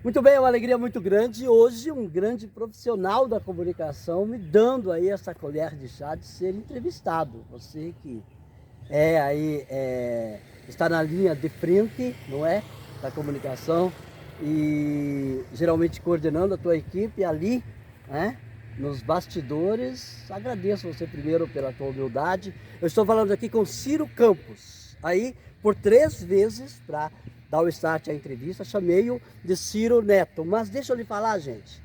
Muito bem, é uma alegria muito grande. Hoje, um grande profissional da comunicação me dando aí essa colher de chá de ser entrevistado. Você que está na linha de frente, não é? Da comunicação e geralmente coordenando a tua equipe ali, né? Nos bastidores. Agradeço você primeiro pela tua humildade. Eu estou falando aqui com Ciro Campos. Aí, por 3 vezes, para dar o start à entrevista, chamei-o de Ciro Neto. Mas deixa eu lhe falar, gente.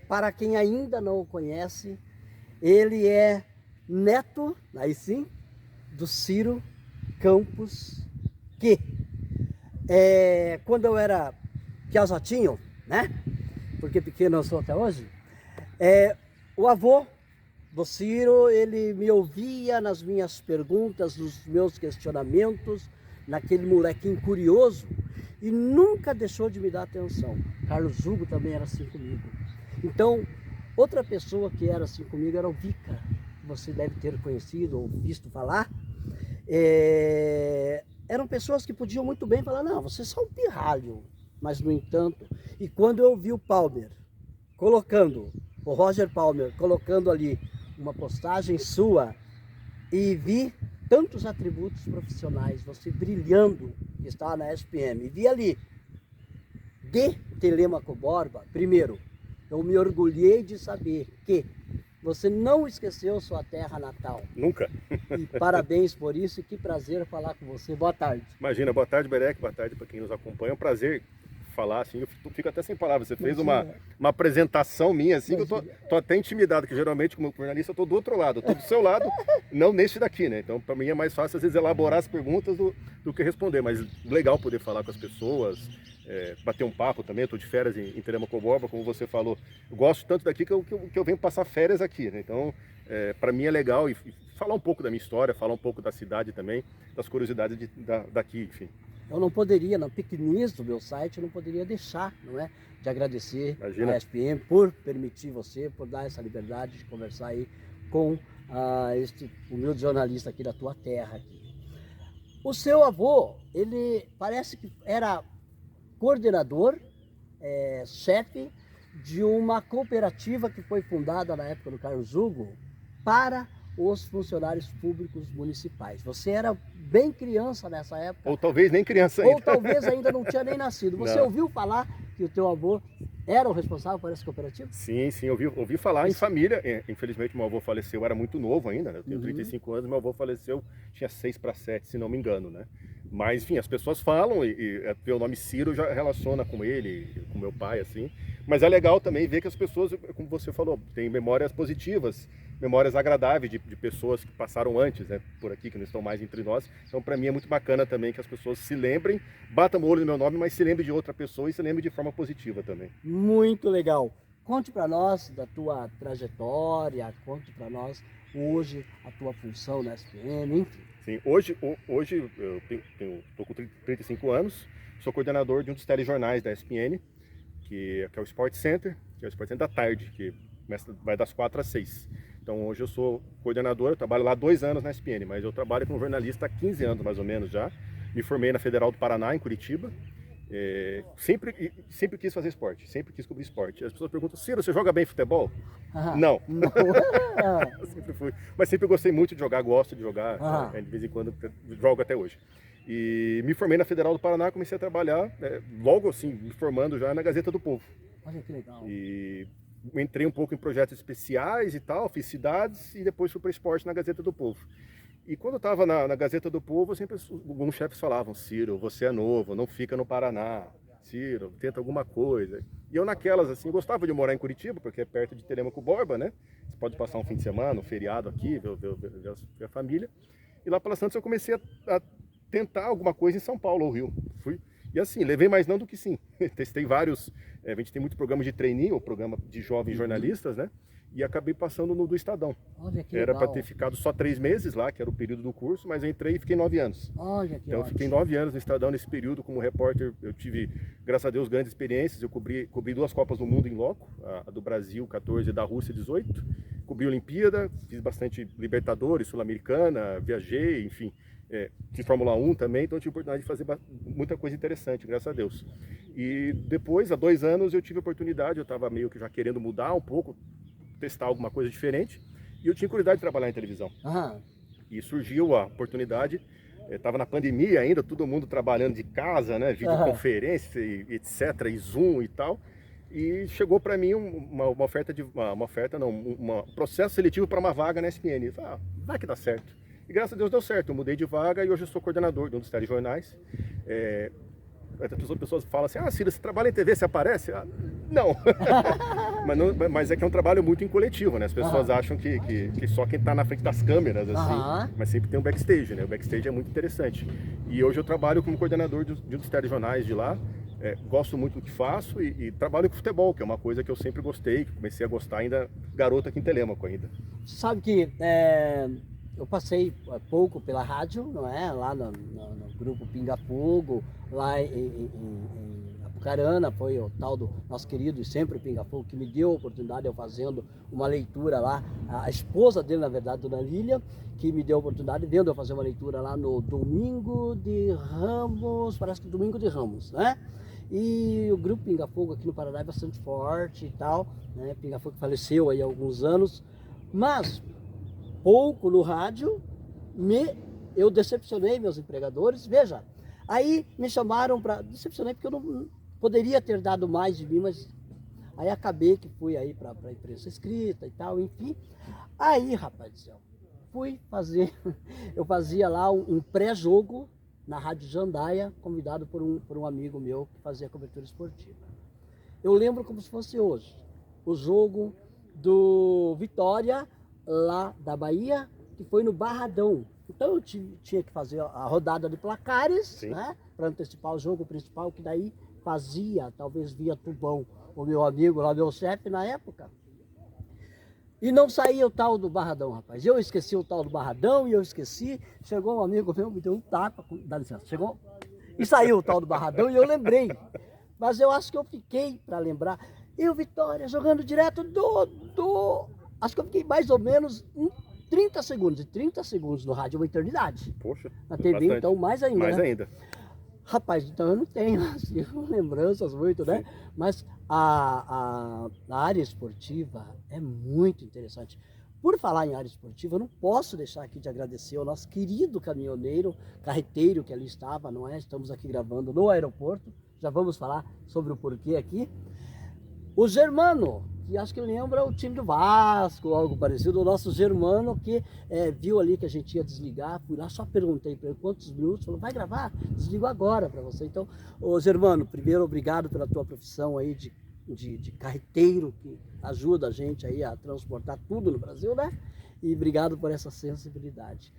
Para quem ainda não o conhece, ele é neto, aí sim, do Ciro Campos, que quando eu era piazotinho, né? Porque pequeno eu sou até hoje, o avô do Ciro, ele me ouvia nas minhas perguntas, nos meus questionamentos, naquele molequinho curioso, e nunca deixou de me dar atenção. Carlos Hugo também era assim comigo. Então, outra pessoa que era assim comigo era o Vica, que você deve ter conhecido ou visto falar. Eram pessoas que podiam muito bem falar, não, você é só um pirralho. Mas, no entanto, e quando eu vi o Palmer colocando, o Roger Palmer colocando ali uma postagem sua e vi tantos atributos profissionais, você brilhando, que estava na SPM, e vi ali, de Telêmaco Borba, primeiro, eu me orgulhei de saber que você não esqueceu sua terra natal. Nunca. E parabéns por isso, e que prazer falar com você. Boa tarde. Imagina, boa tarde, Berec, boa tarde para quem nos acompanha. É um prazer falar assim, eu fico até sem palavras. Você fez uma apresentação minha assim, que eu tô até intimidado, que geralmente como jornalista eu tô do outro lado, eu tô do seu lado, não neste daqui, né? Então para mim é mais fácil às vezes elaborar as perguntas do que responder, mas legal poder falar com as pessoas, bater um papo também. Eu tô de férias em Telêmaco Borba, como você falou, eu gosto tanto daqui que eu venho passar férias aqui, né? Então para mim é legal e falar um pouco da minha história, falar um pouco da cidade também, das curiosidades daqui, enfim. Eu não poderia, no piqueniz do meu site, eu não poderia deixar, não é, de agradecer Imagina. a SPM por permitir você, por dar essa liberdade de conversar aí com este humilde jornalista aqui da tua terra. Aqui. O seu avô, ele parece que era coordenador, chefe de uma cooperativa que foi fundada na época do Carlos Hugo para os funcionários públicos municipais. Você era bem criança nessa época. Ou talvez nem criança ainda. Ou talvez ainda não tinha nem nascido. Você Não. ouviu falar que o teu avô era o responsável por essa cooperativa? Sim, ouvi falar em família. Infelizmente meu avô faleceu, eu era muito novo ainda, né? Eu tenho 35 anos, meu avô faleceu, tinha 6 para 7, se não me engano, né? Mas, enfim, as pessoas falam e o nome Ciro já relaciona com ele, com meu pai, assim. Mas é legal também ver que as pessoas, como você falou, têm memórias positivas, memórias agradáveis de pessoas que passaram antes, né, por aqui, que não estão mais entre nós. Então, para mim é muito bacana também que as pessoas se lembrem, batam o olho no meu nome, mas se lembrem de outra pessoa e se lembrem de forma positiva também. Muito legal. Conte para nós da tua trajetória, conte para nós hoje a tua função na SPM, enfim. Sim, hoje eu estou com 35 anos, sou coordenador de um dos telejornais da ESPN, que é o Sport Center, que é o Sport Center da tarde, que vai das 4 às 6. Então hoje eu sou coordenador, eu trabalho lá há 2 anos na ESPN, mas eu trabalho como jornalista há 15 anos mais ou menos já. Me formei na Federal do Paraná, em Curitiba. Sempre quis fazer esporte, sempre quis cobrir esporte. As pessoas perguntam, Ciro, você joga bem futebol? Não. Não. Sempre fui. Mas sempre gostei muito de jogar, gosto de jogar, de vez em quando jogo até hoje. E me formei na Federal do Paraná, comecei a trabalhar, logo assim, me formando já na Gazeta do Povo. Olha que legal. E entrei um pouco em projetos especiais e tal, fiz cidades e depois fui para esporte na Gazeta do Povo. E quando eu estava na Gazeta do Povo, sempre alguns chefes falavam, Ciro, você é novo, não fica no Paraná. Ciro, tenta alguma coisa. E eu naquelas, assim, gostava de morar em Curitiba, porque é perto de Telêmaco Borba, né? Você pode passar um fim de semana, um feriado aqui, ver a família. E lá pelas tantas eu comecei a tentar alguma coisa em São Paulo ou Rio. E assim, levei mais não do que sim. Testei vários, a gente tem muito programa de trainee, ou programa de jovens jornalistas, né? E acabei passando no do Estadão. Olha que Era legal. para ter ficado só 3 meses lá, que era o período do curso, mas eu entrei e fiquei 9 anos. Olha que Então eu fiquei 9 anos no Estadão nesse período como repórter. Eu tive, graças a Deus, grandes experiências. Eu cobri 2 Copas do Mundo em loco, a do Brasil 14 e da Rússia 18. Cobri Olimpíada, fiz bastante Libertadores, Sul-Americana, viajei, enfim. de Fórmula 1 também, então eu tive a oportunidade de fazer muita coisa interessante, graças a Deus. E depois, há 2 anos, eu tive a oportunidade, eu estava meio que já querendo mudar um pouco, testar alguma coisa diferente, e eu tinha curiosidade de trabalhar em televisão. E surgiu a oportunidade, estava na pandemia ainda, todo mundo trabalhando de casa, né, videoconferência, etc, e Zoom e tal, e chegou para mim um processo seletivo para uma vaga na ESPN. Eu falei, vai que dá certo. E graças a Deus deu certo, eu mudei de vaga e hoje eu sou coordenador de um dos telejornais. As pessoas falam assim, Ciro, você trabalha em TV, você aparece? Não. Mas é que é um trabalho muito em coletivo, né? As pessoas acham que só quem está na frente das câmeras, assim, mas sempre tem um backstage, né? O backstage é muito interessante. E hoje eu trabalho como coordenador de um dos telejornais de lá. Gosto muito do que faço e trabalho com futebol, que é uma coisa que eu sempre gostei, que comecei a gostar ainda garoto aqui em Telêmaco ainda. Sabe que eu passei pouco pela rádio, não é? Lá no grupo Pinga Fogo, lá em Apucarana, foi o tal do nosso querido e sempre Pinga Fogo que me deu a oportunidade, eu fazendo uma leitura lá, a esposa dele, na verdade, Dona Lília, que me deu a oportunidade, vendo eu fazer uma leitura lá no Domingo de Ramos, parece que Domingo de Ramos, né? E o grupo Pinga Fogo aqui no Paraná é bastante forte e tal, né? Pinga Fogo faleceu aí há alguns anos, mas pouco no rádio, eu decepcionei meus empregadores, veja, aí me chamaram para, decepcionei porque eu não poderia ter dado mais de mim, mas aí acabei que fui aí para a imprensa escrita e tal, enfim, aí rapaz do céu, fui fazer, eu fazia lá um pré-jogo na Rádio Jandaia, convidado por um amigo meu que fazia cobertura esportiva. Eu lembro como se fosse hoje, o jogo do Vitória, lá da Bahia, que foi no Barradão. Então eu tinha que fazer a rodada de placares, né, para antecipar o jogo principal, que daí fazia, talvez via Tubão, o meu amigo lá, meu chefe na época. E não saía o tal do Barradão, rapaz. Eu esqueci o tal do Barradão e eu esqueci. Chegou um amigo meu, me deu um tapa, dá licença, chegou e saiu o tal do Barradão e eu lembrei. Mas eu acho que eu fiquei para lembrar. E o Vitória jogando direto acho que eu fiquei mais ou menos em 30 segundos. E 30 segundos no rádio é uma eternidade. Poxa, na TV, bastante. Então, mais ainda. Mais né? ainda. Rapaz, então eu não tenho assim, lembranças muito, né? Sim. Mas a área esportiva é muito interessante. Por falar em área esportiva, eu não posso deixar aqui de agradecer ao nosso querido caminhoneiro, carreteiro que ali estava, não é? Estamos aqui gravando no aeroporto. Já vamos falar sobre o porquê aqui. O Germano, que acho que lembra o time do Vasco, algo parecido, o nosso Germano que viu ali que a gente ia desligar, fui lá, só perguntei para ele quantos minutos, falou, vai gravar? Desligo agora para você. Então, ô Germano, primeiro, obrigado pela tua profissão aí de carreteiro, que ajuda a gente aí a transportar tudo no Brasil, né? E obrigado por essa sensibilidade.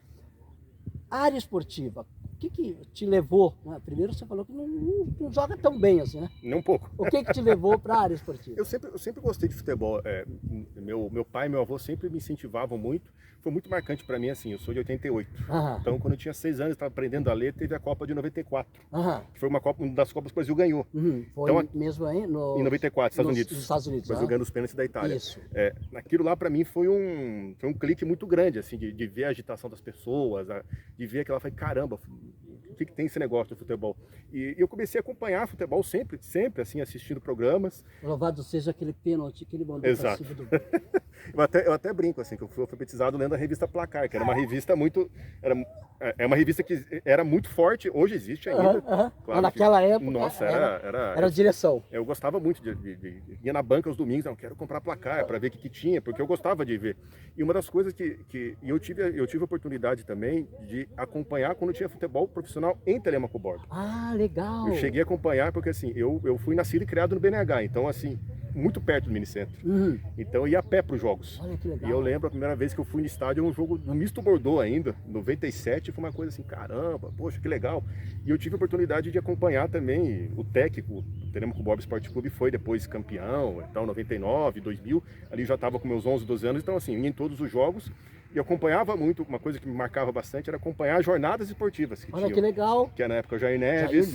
A área esportiva, o que te levou? Né? Primeiro você falou que não joga tão bem assim, né? Nem um pouco. O que te levou para a área esportiva? Eu sempre gostei de futebol. Meu pai e meu avô sempre me incentivavam muito. Foi muito marcante para mim, assim, eu sou de 88. Então, quando eu tinha 6 anos, estava aprendendo a ler, teve a Copa de 94. Que foi uma das Copas que o Brasil ganhou. Foi então, mesmo aí? Em 94, Estados Unidos. Nos Estados Unidos. O Brasil ganhando os pênaltis da Itália. Isso. Aquilo lá, para mim, foi um clique muito grande, assim, de ver a agitação das pessoas, de ver aquela, falei, caramba, o que tem esse negócio do futebol? E eu comecei a acompanhar futebol sempre, assim, assistindo programas. Louvado seja aquele pênalti que ele mandou para cima do... eu até brinco, assim, que eu fui alfabetizado lendo a revista Placar, que era uma revista muito... É uma revista que era muito forte, hoje existe ainda. Claro, mas naquela época nossa, era direção. Eu gostava muito ia na banca aos domingos, não, quero comprar Placar para ver o que tinha, porque eu gostava de ver. E uma das coisas que eu tive a oportunidade também de acompanhar quando tinha futebol profissional em Telêmaco Borba. Ah, legal. Eu cheguei a acompanhar porque, assim, eu fui nascido e criado no BNH, então, assim, muito perto do Minicentro. Então eu ia a pé para os jogos. Olha que legal. E eu lembro a primeira vez que eu fui no estádio, um jogo no Misto Bordeaux ainda, 97, foi uma coisa assim, caramba, poxa, que legal. E eu tive a oportunidade de acompanhar também o técnico do Telêmaco Borba Esporte Clube, foi depois campeão, então 99, 2000, ali já estava com meus 11, 12 anos, então assim, ia em todos os jogos. E acompanhava muito, uma coisa que me marcava bastante era acompanhar as jornadas esportivas que Olha que legal. Que na época o Jair Neves,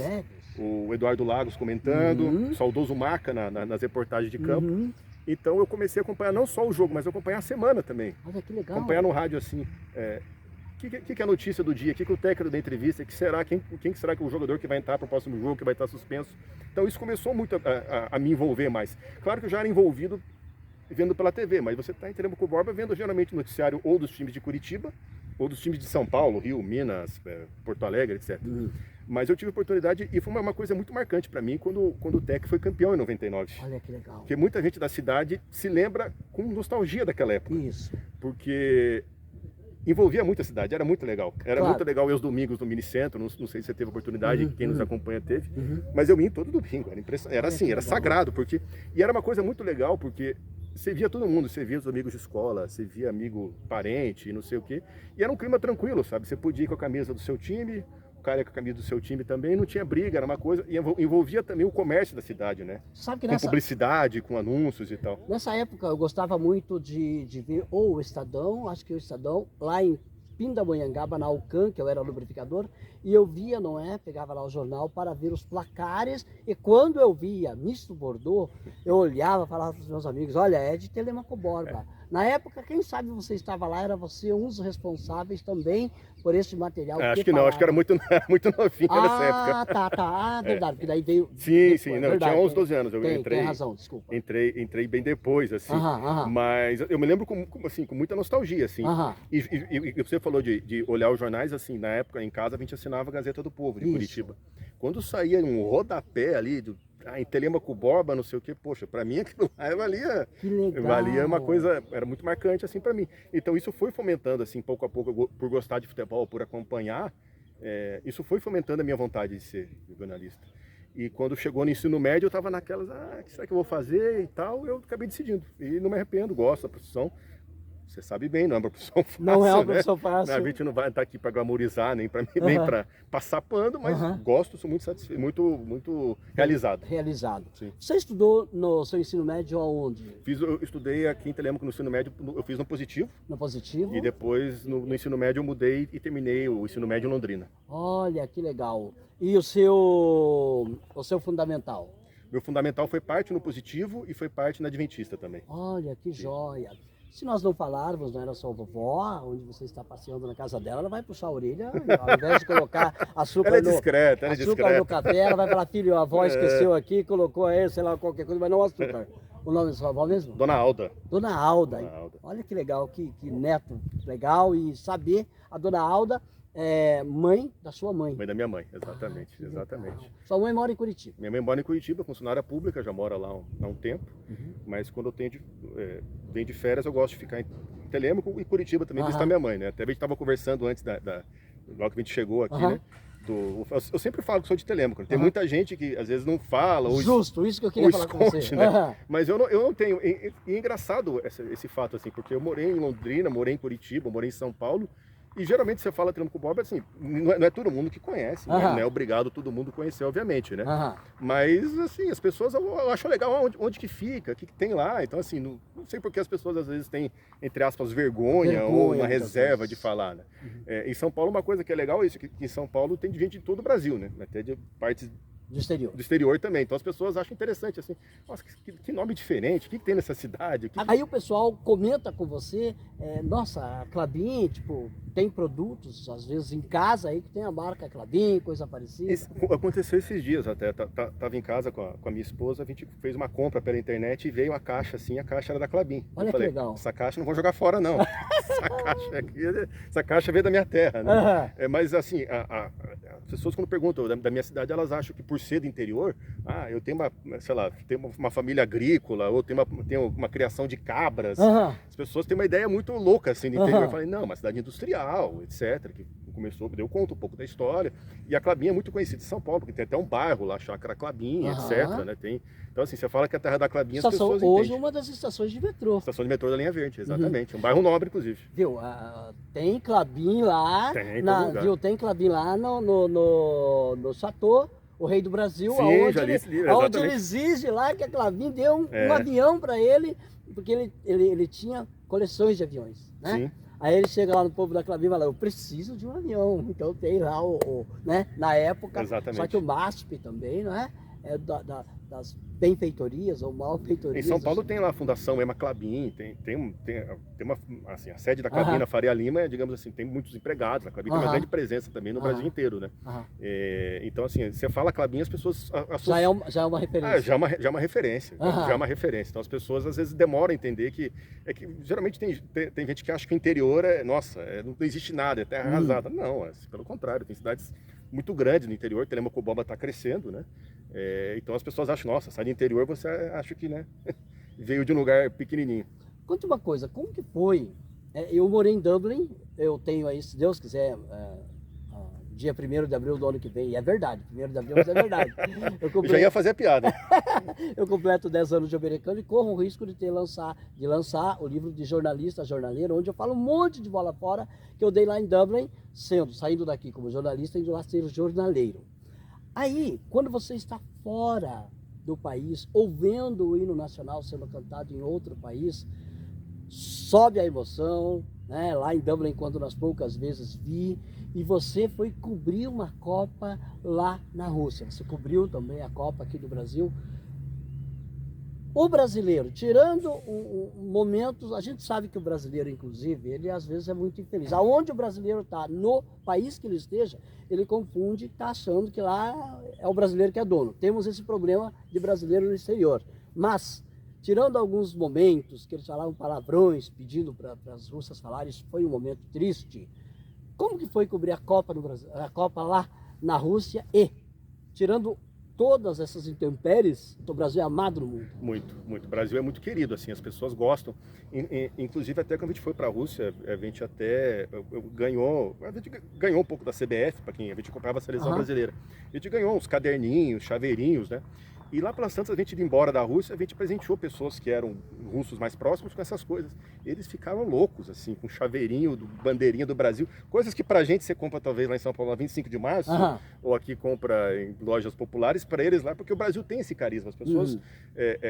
o Eduardo Lagos comentando, o saudoso Maca nas reportagens de campo. Então eu comecei a acompanhar não só o jogo, mas acompanhar a semana também. Olha que legal. Acompanhar no rádio assim, que é a notícia do dia? O que o técnico da entrevista? Quem será que é o jogador que vai entrar para o próximo jogo, que vai estar suspenso? Então isso começou muito a me envolver mais. Claro que eu já era envolvido vendo pela TV, mas você está em Telêmaco Borba vendo geralmente noticiário ou dos times de Curitiba, ou dos times de São Paulo, Rio, Minas, Porto Alegre, etc. Mas eu tive oportunidade, e foi uma coisa muito marcante para mim quando o Tec foi campeão em 99. Olha que legal. Porque muita gente da cidade se lembra com nostalgia daquela época. Isso. Porque envolvia muito a cidade, era muito legal. Era Claro. muito legal ir aos domingos no Minicentro, não sei se você teve oportunidade, quem nos acompanha teve, mas eu ia todo domingo, era impressionante, era assim, era sagrado, e era uma coisa muito legal, porque você via todo mundo, você via os amigos de escola, você via amigo parente, não sei o quê, e era um clima tranquilo, sabe? Você podia ir com a camisa do seu time, o cara ia com a camisa do seu time também, não tinha briga, era uma coisa, e envolvia também o comércio da cidade, né? Sabe que Com publicidade, com anúncios e tal. nessa época eu gostava muito de ver ou o Estadão, acho que o Estadão, lá em Pindamonhangaba, na Alcan, que eu era lubrificador, e eu via, não é? Pegava lá o jornal para ver os placares, e quando eu via Misto Bordeaux, eu olhava e falava para os meus amigos, olha, é de Telêmaco Borba. Na época, quem sabe você estava lá, era você um dos responsáveis também por esse material. Acho que não, acho que era muito novinho nessa época. Tá, verdade, porque daí veio... Sim, depois, não, eu tinha 11, 12 anos, eu entrei... Tem razão, desculpa. Entrei bem depois, assim, mas eu me lembro com muita nostalgia, assim, e você falou de olhar os jornais, assim, na época em casa a gente assinava a Gazeta do Povo, de Curitiba. Quando saía um rodapé ali, em Telêmaco Borba, não sei o que, poxa, pra mim aquilo lá valia uma coisa, era muito marcante, assim, pra mim. Então isso foi fomentando, assim, pouco a pouco, por gostar de futebol, por acompanhar, isso foi fomentando a minha vontade de ser jornalista. E quando chegou no ensino médio, eu estava naquelas, o que será que eu vou fazer e tal, eu acabei decidindo. E não me arrependo, gosto da profissão. Você sabe bem, não é uma profissão fácil, não é uma né? profissão fácil. A gente não vai estar aqui para glamorizar, nem para passar pano, mas gosto, sou muito satisfeito, muito realizado. Sim. Você estudou no seu ensino médio aonde? Eu estudei aqui em Telêmaco no ensino médio, eu fiz no Positivo. No Positivo? E depois, no ensino médio, eu mudei e terminei o ensino médio em Londrina. Olha, que legal. E o seu fundamental? Meu fundamental foi parte no Positivo e foi parte na Adventista também. Olha, que joia. Se nós não falarmos, não era só a vovó, onde você está passeando na casa dela, ela vai puxar a orelha, ao invés de colocar açúcar, ela é discreta, no café, ela vai falar, filho, a avó esqueceu aqui, colocou aí, sei lá, qualquer coisa, mas não açúcar. O nome da sua avó mesmo? Dona Alda. Dona Alda. Olha que legal, que neto legal, e saber, a Dona Alda é mãe da sua mãe. Mãe da minha mãe, exatamente, exatamente. Sua mãe mora em Curitiba? Minha mãe mora em Curitiba, funcionária pública, já mora lá há um tempo, mas quando eu venho de férias, eu gosto de ficar em Telêmaco e Curitiba também, visitar minha mãe, né? Até a gente estava conversando antes, logo que a gente chegou aqui, né? Eu sempre falo que sou de Telêmaco, né? Tem muita gente que às vezes não fala, ou justo, isso que eu queria falar com você. Né? Mas eu não tenho, e é engraçado esse fato, assim, porque eu morei em Londrina, morei em Curitiba, morei em São Paulo, e geralmente você fala Telêmaco Borba, assim, não é todo mundo que conhece, né? Não é obrigado todo mundo conhecer, obviamente, né? Mas, assim, as pessoas, eu acho legal onde que fica, o que tem lá, então, assim, não sei porque as pessoas às vezes têm, entre aspas, vergonha ou uma reserva de falar, né? Em São Paulo, uma coisa que é legal é isso, que em São Paulo tem gente de todo o Brasil, né? Até de partes do exterior. Do exterior também. Então as pessoas acham interessante, assim, nossa, que nome diferente, o que tem nessa cidade? Aí o pessoal comenta com você, nossa, a Klabin, tipo, tem produtos, às vezes em casa aí, que tem a marca Klabin, coisa parecida. Aconteceu esses dias até, tava em casa com a minha esposa, a gente fez uma compra pela internet e veio a caixa assim, a caixa era da Klabin. Olha, eu falei, que legal. Essa caixa não vou jogar fora não, essa caixa veio da minha terra, né? Mas assim, as pessoas quando perguntam da minha cidade, elas acham que por ser do interior, eu tenho uma família agrícola, ou tenho uma criação de cabras. As pessoas têm uma ideia muito louca assim do interior. Eu falei, não, uma cidade industrial, etc. Que começou, eu conto um pouco da história. E a Klabin é muito conhecida em São Paulo, porque tem até um bairro lá, Chácara Klabin, etc. Né? Então assim, você fala que a terra da Klabin, as pessoas hoje entendem. Uma das estações de metrô. Estação de metrô da linha verde, exatamente. Um bairro nobre, inclusive. Viu? Tem Klabin lá, tem Klabin lá no Chateau, o Rei do Brasil, sim, onde ele exige lá que a Klabin dê um avião para ele, porque ele tinha coleções de aviões, né? Sim. Aí ele chega lá no povo da Klabin e fala, eu preciso de um avião. Então tem lá né? Na época, exatamente. Só que o MASP também, não é? das benfeitorias ou malfeitorias. Em São Paulo tem lá a Fundação Ema Klabin, tem uma, assim, a sede da Klabin na Faria Lima, digamos assim, tem muitos empregados, a Klabin tem uma grande presença também no Brasil inteiro, né? Então, assim, você fala Klabin, as pessoas associam... Já é uma referência. Já é uma referência, já é uma referência. Então, as pessoas, às vezes, demoram a entender que geralmente tem gente que acha que o interior não existe nada, é terra arrasada. Não, pelo contrário, tem cidades muito grandes no interior, Telemaco-Borba está crescendo, né? Então as pessoas acham, nossa, sai do interior, você acha que, né, veio de um lugar pequenininho. Conte uma coisa, como que foi? Eu morei em Dublin, eu tenho aí, se Deus quiser, dia 1º de abril do ano que vem, e é verdade, 1º de abril, mas é verdade. Eu já ia fazer a piada. Eu completo 10 anos de americano e corro o risco de lançar o livro de jornalista, jornaleiro, onde eu falo um monte de bola fora que eu dei lá em Dublin, saindo daqui como jornalista e indo lá ser jornaleiro. Aí, quando você está fora do país, ouvindo o hino nacional sendo cantado em outro país, sobe a emoção, né? Lá em Dublin, quando nas poucas vezes vi, e você foi cobrir uma Copa lá na Rússia. Você cobriu também a Copa aqui do Brasil. O brasileiro, tirando momentos, a gente sabe que o brasileiro, inclusive, ele às vezes é muito infeliz. Aonde o brasileiro está, no país que ele esteja, ele confunde, está achando que lá é o brasileiro que é dono. Temos esse problema de brasileiro no exterior. Mas, tirando alguns momentos que eles falavam palavrões, pedindo para as russas falarem, isso foi um momento triste. Como que foi cobrir a Copa no Brasil, a Copa lá na Rússia e, tirando todas essas intempéries, o Brasil é amado no mundo? Muito, muito. O Brasil é muito querido, assim, as pessoas gostam. Inclusive, até quando a gente foi para a Rússia, a gente ganhou um pouco da CBF, para quem a gente comprava a seleção brasileira. A gente ganhou uns caderninhos, chaveirinhos, né? E lá pelas tantas, a gente indo embora da Rússia, a gente presenteou pessoas que eram russos mais próximos com essas coisas. Eles ficaram loucos, assim, com chaveirinho, bandeirinha do Brasil. Coisas que pra gente você compra talvez lá em São Paulo, na 25 de março, ou aqui compra em lojas populares, para eles lá, porque o Brasil tem esse carisma. As pessoas...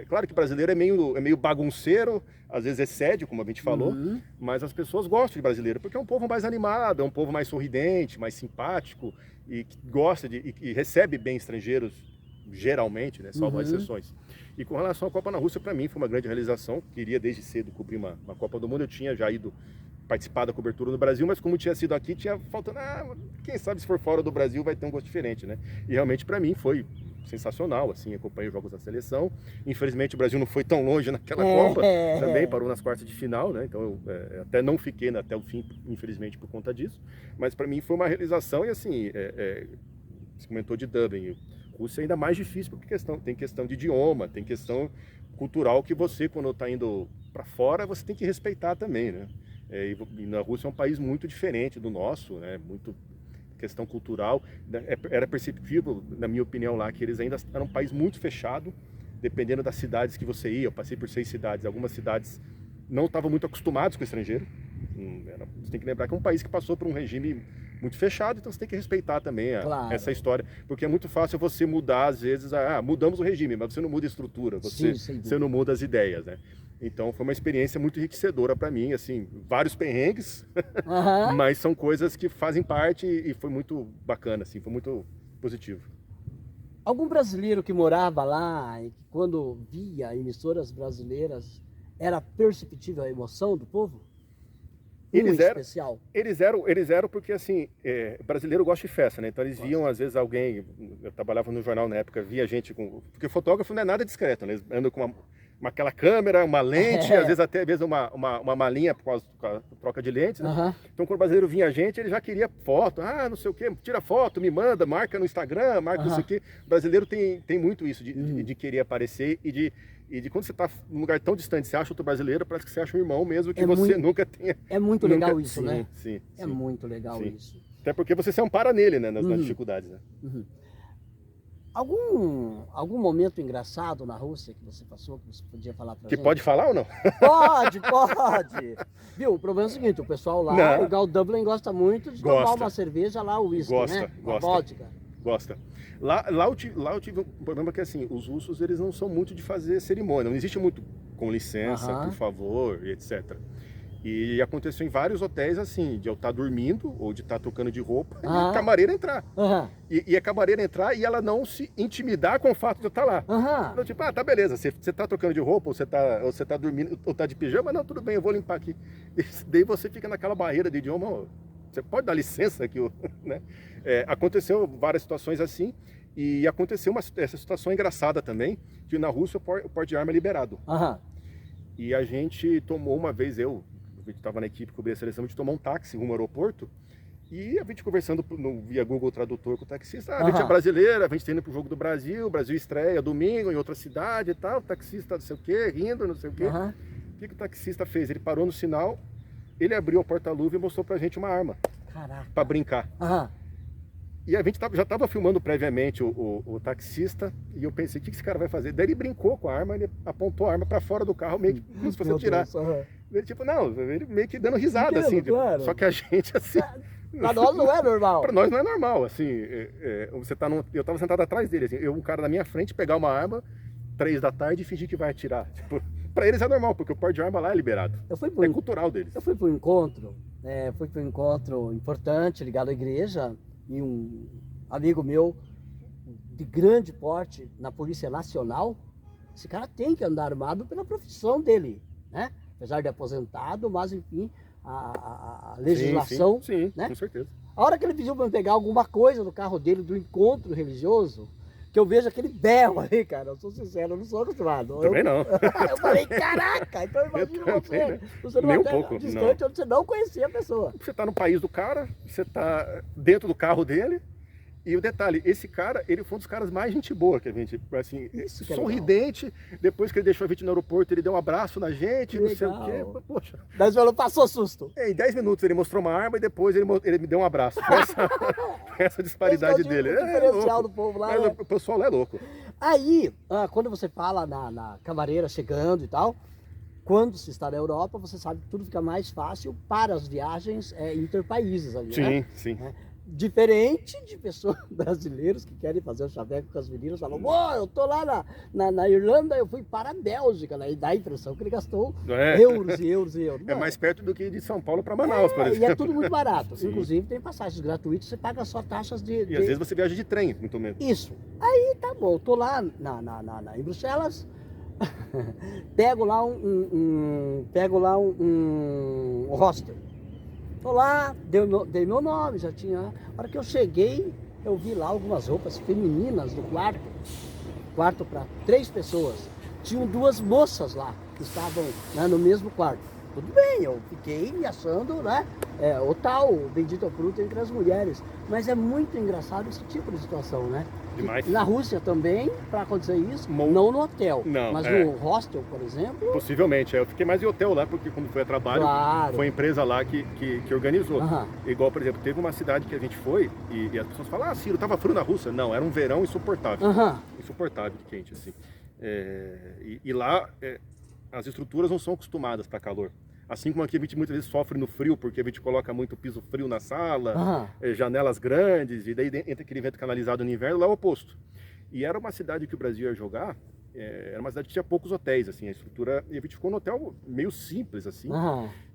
claro que o brasileiro é meio bagunceiro, às vezes excede, como a gente falou, mas as pessoas gostam de brasileiro, porque é um povo mais animado, é um povo mais sorridente, mais simpático, e que gosta e recebe bem estrangeiros, geralmente, né, salvo as exceções. E com relação à Copa na Rússia, para mim foi uma grande realização. Queria desde cedo cobrir uma Copa do Mundo. Eu tinha já ido participar da cobertura no Brasil, mas como tinha sido aqui, tinha faltando, quem sabe se for fora do Brasil vai ter um gosto diferente, né? E realmente para mim foi sensacional, assim, acompanhei os jogos da seleção. Infelizmente o Brasil não foi tão longe naquela Copa, também parou nas quartas de final, né? Então eu até não fiquei até o fim, infelizmente, por conta disso. Mas para mim foi uma realização e assim, você comentou de Dublin. Rússia é ainda mais difícil, porque tem questão de idioma, tem questão cultural que você, quando está indo para fora, você tem que respeitar também, né? E na Rússia é um país muito diferente do nosso, né? Muito questão cultural. Era perceptível, na minha opinião, lá, que eles ainda eram um país muito fechado, dependendo das cidades que você ia. Eu passei por 6 cidades, algumas cidades não estavam muito acostumadas com o estrangeiro. Você tem que lembrar que é um país que passou por um regime muito fechado, então você tem que respeitar também essa história, porque é muito fácil você mudar, às vezes, mudamos o regime, mas você não muda a estrutura, você não muda as ideias, né? Então foi uma experiência muito enriquecedora para mim, assim, vários perrengues, mas são coisas que fazem parte e foi muito bacana, assim, foi muito positivo. Algum brasileiro que morava lá e que quando via emissoras brasileiras era perceptível a emoção do povo? Eles eram porque, assim, brasileiro gosta de festa, né? Então eles viam, às vezes, alguém, eu trabalhava no jornal na época, via gente porque fotógrafo não é nada discreto, né? Eles andam com aquela câmera, uma lente, às vezes até mesmo uma malinha com a troca de lentes, né? Então quando o brasileiro vinha a gente, ele já queria foto, não sei o quê, tira foto, me manda, marca no Instagram, marca não sei o quê. O brasileiro tem muito isso de querer aparecer e de quando você está num lugar tão distante, você acha outro brasileiro, parece que você acha um irmão mesmo que você nunca tenha... É muito legal isso, né? Sim. É muito legal isso. Até porque você se ampara nele, né? Nas dificuldades, né? Algum momento engraçado na Rússia que você passou, que você podia falar pra gente? Que pode falar ou não? Pode! Viu, o problema é o seguinte, o pessoal lá, igual Dublin, gosta muito de tomar uma cerveja lá, o uísque, né? Uma vodka. Gosta. Lá eu tive um problema que, assim, os russos, eles não são muito de fazer cerimônia, não existe muito com licença, por favor, e etc. E aconteceu em vários hotéis assim, de eu estar dormindo ou de estar trocando de roupa e Aham. a camareira entrar. Aham. E a camareira entrar e ela não se intimidar com o fato de eu estar lá. Aham. Então, tipo, tá beleza, você tá trocando de roupa, ou você tá dormindo, ou tá de pijama, não, tudo bem, eu vou limpar aqui. Daí você fica naquela barreira de idioma, ó, você pode dar licença aqui, né? Aconteceu várias situações assim, e aconteceu essa situação engraçada também, que na Rússia o porte de arma é liberado. Aham. E a gente tomou uma vez, a gente estava na equipe cobrir a seleção, a gente tomou um táxi rumo ao aeroporto, e a gente conversando via Google Tradutor com o taxista, a gente é brasileira, a gente tá indo pro jogo do Brasil, o Brasil estreia domingo em outra cidade e tal, o taxista não sei o quê, rindo, não sei o quê. O que o taxista fez? Ele parou no sinal, ele abriu a porta-luva e mostrou pra gente uma arma. Caraca. Pra brincar. E a gente já estava filmando previamente o taxista, e eu pensei, o que esse cara vai fazer? Daí ele brincou com a arma, ele apontou a arma para fora do carro, meio que como se fosse atirar. Ele tipo, não, ele meio que dando risada, assim. Claro. Só que a gente, assim... Pra nós não é normal. Pra nós não é normal, assim. Eu tava sentado atrás dele, assim, um cara na minha frente pegar uma arma, 3 da tarde, e fingir que vai atirar. Tipo, pra eles é normal, porque o porte de arma lá é liberado. É cultural deles. Eu fui para um encontro importante ligado à igreja, e um amigo meu de grande porte na Polícia Nacional, esse cara tem que andar armado pela profissão dele, né? Apesar de aposentado, mas enfim, a legislação... Sim, né? Com certeza. A hora que ele pediu para eu pegar alguma coisa no carro dele do encontro religioso, que eu vejo aquele berro ali, cara, eu sou sincero, eu não sou acostumado. Também não. Eu falei, caraca, então imagina você numa terra distante onde você não conhecia a pessoa. Você tá no país do cara, você tá dentro do carro dele, e o detalhe, esse cara, ele foi um dos caras mais gente boa que a gente, assim, sorridente, legal. Depois que ele deixou a gente no aeroporto, ele deu um abraço na gente, não sei o quê, poxa. Mas ele passou susto. Em 10 minutos ele mostrou uma arma e depois ele me deu um abraço. Essa disparidade dele. O diferencial do povo lá. Mas o pessoal lá é louco. Aí, quando você fala na camareira chegando e tal, quando se está na Europa, você sabe que tudo fica mais fácil para as viagens interpaíses ali, né? Sim. Diferente de pessoas brasileiros que querem fazer o chaveco com as meninas, falam, eu tô lá na Irlanda, eu fui para a Bélgica, né? E dá a impressão que ele gastou euros e euros e euros. É mais perto do que de São Paulo para Manaus, por exemplo. E é tudo muito barato. Inclusive tem passagens gratuitas, você paga só taxas de... E às vezes você viaja de trem, muito menos. Isso. Aí tá bom, eu tô lá em Bruxelas, pego lá um hostel. Tô lá, dei meu nome, já tinha. A hora que eu cheguei, eu vi lá algumas roupas femininas no quarto para 3 pessoas. Tinham 2 moças lá que estavam, né, no mesmo quarto. Tudo bem, eu fiquei me achando, né, o bendito fruto entre as mulheres. Mas é muito engraçado esse tipo de situação, né? Demais. Na Rússia também, para acontecer isso, não no hotel, mas no hostel, por exemplo. Possivelmente, eu fiquei mais em hotel lá, porque quando foi a trabalho, foi a empresa lá que organizou. Igual, por exemplo, teve uma cidade que a gente foi e as pessoas falam, Ciro, tava frio na Rússia. Não, era um verão insuportável. Insuportável de quente, assim. E lá, as estruturas não são acostumadas para calor. Assim como aqui a gente muitas vezes sofre no frio, porque a gente coloca muito piso frio na sala, janelas grandes, e daí entra aquele vento canalizado no inverno, lá é o oposto. E era uma cidade que o Brasil ia jogar, era uma cidade que tinha poucos hotéis, assim, a estrutura, e a gente ficou num hotel meio simples, assim,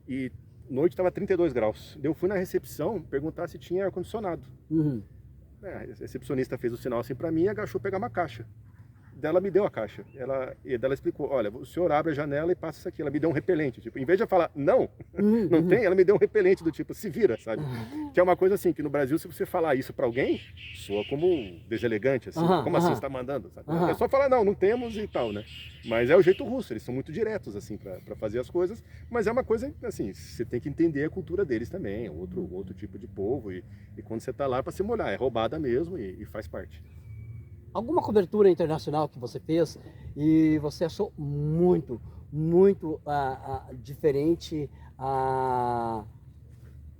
e noite estava 32 graus. Daí eu fui na recepção perguntar se tinha ar-condicionado. A recepcionista fez o sinal assim para mim e agachou pegar uma caixa. Ela me deu a caixa, ela explicou, olha, o senhor abre a janela e passa isso aqui. Ela me deu um repelente, tipo, em vez de eu falar, não tem, ela me deu um repelente do tipo, se vira, sabe? Que é uma coisa assim, que no Brasil, se você falar isso pra alguém, soa como deselegante, assim, como assim você tá mandando, sabe? É só falar, não temos e tal, né? Mas é o jeito russo, eles são muito diretos, assim, pra fazer as coisas, mas é uma coisa, assim, você tem que entender a cultura deles também, é outro tipo de povo, e quando você tá lá pra se molhar, é roubada mesmo e faz parte. Alguma cobertura internacional que você fez e você achou muito diferente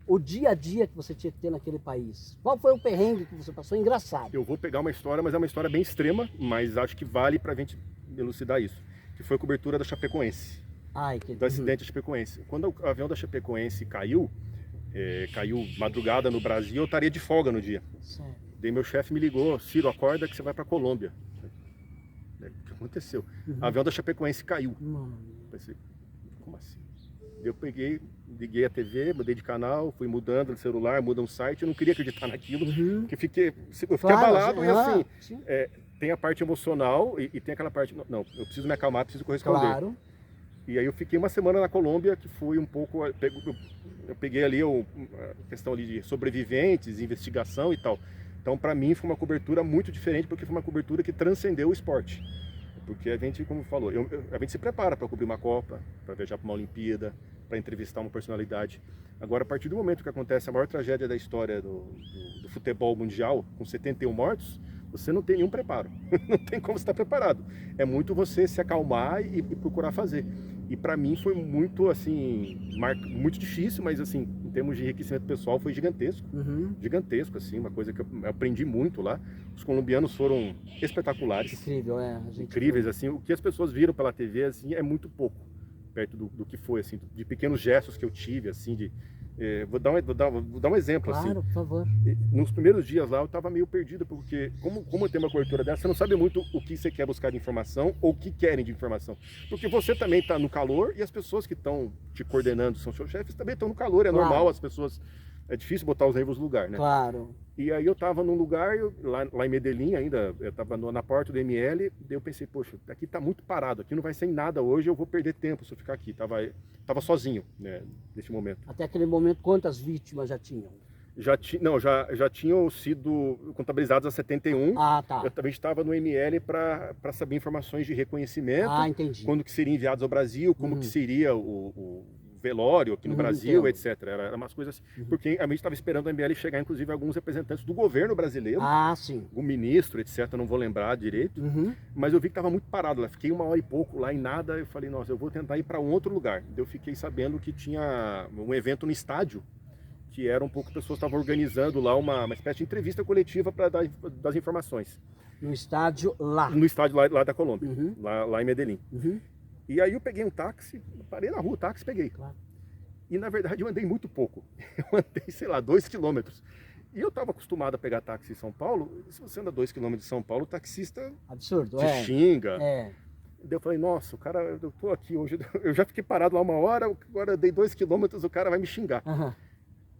o dia a dia que você tinha que ter naquele país? Qual foi o perrengue que você passou? Engraçado. Eu vou pegar uma história, mas é uma história bem extrema, mas acho que vale pra gente elucidar isso. Que foi a cobertura da Chapecoense. Do acidente da Chapecoense. Quando o avião da Chapecoense caiu madrugada no Brasil, eu estaria de folga no dia. Certo. Daí meu chefe me ligou, Ciro, acorda que você vai para Colômbia. O que aconteceu? O avião da Chapecoense caiu. Mano. Pensei, como assim? Eu peguei, liguei a TV, mudei de canal, fui mudando de celular, muda um site, eu não queria acreditar naquilo, porque eu fiquei abalado e assim, tem a parte emocional e tem aquela parte, não, eu preciso me acalmar, preciso corresponder. Claro. E aí eu fiquei uma semana na Colômbia, que foi um pouco, eu peguei ali a questão ali de sobreviventes, investigação e tal. Então para mim foi uma cobertura muito diferente, porque foi uma cobertura que transcendeu o esporte. Porque a gente, como falou, a gente se prepara para cobrir uma Copa, para viajar para uma Olimpíada, para entrevistar uma personalidade. Agora, a partir do momento que acontece a maior tragédia da história do futebol mundial, com 71 mortos, você não tem nenhum preparo. Não tem como estar preparado. É muito você se acalmar e procurar fazer. E para mim foi muito, assim, muito difícil, mas assim, em termos de enriquecimento pessoal foi gigantesco. Gigantesco, assim, uma coisa que eu aprendi muito lá. Os colombianos foram espetaculares. Incrível, incríveis, assim. O que as pessoas viram pela TV, assim, é muito pouco perto do que foi, assim, de pequenos gestos que eu tive, assim, vou dar um exemplo, claro, assim. Por favor. Nos primeiros dias lá eu estava meio perdido, porque como tem uma cobertura dessa, você não sabe muito o que você quer buscar de informação ou o que querem de informação. Porque você também está no calor e as pessoas que estão te coordenando, são seus chefes, também estão no calor, é normal, as pessoas... É difícil botar os nervos no lugar, né? Claro. E aí eu estava num lugar, lá em Medellín ainda, eu estava na porta do ML, daí eu pensei, poxa, aqui tá muito parado, aqui não vai ser em nada hoje, eu vou perder tempo se eu ficar aqui. Tava sozinho, né, nesse momento. Até aquele momento, quantas vítimas já tinham? Já tinham sido contabilizadas as 71. Ah, tá. Eu também estava no ML para saber informações de reconhecimento. Ah, entendi. Quando que seriam enviados ao Brasil, como que seria o velório aqui no Brasil, etc. Era umas coisas assim, porque a gente estava esperando o ML chegar, inclusive, alguns representantes do governo brasileiro. Ah, sim. O ministro, etc. Não vou lembrar direito. Mas eu vi que estava muito parado lá. Fiquei 1 hora e pouco lá em nada. Eu falei, nossa, eu vou tentar ir para um outro lugar. Eu fiquei sabendo que tinha um evento no estádio, que era um pouco, pessoas estavam organizando lá uma espécie de entrevista coletiva para dar das informações. No estádio lá? No estádio lá da Colômbia, lá em Medellín. E aí eu peguei um táxi, parei na rua, o táxi peguei. Claro. E na verdade eu andei muito pouco. Eu andei, sei lá, 2 quilômetros. E eu estava acostumado a pegar táxi em São Paulo. Se você anda 2 quilômetros de São Paulo, o taxista absurdo, te xinga. É. Daí eu falei, nossa, o cara, eu tô aqui hoje, eu já fiquei parado lá 1 hora, agora dei 2 quilômetros, o cara vai me xingar.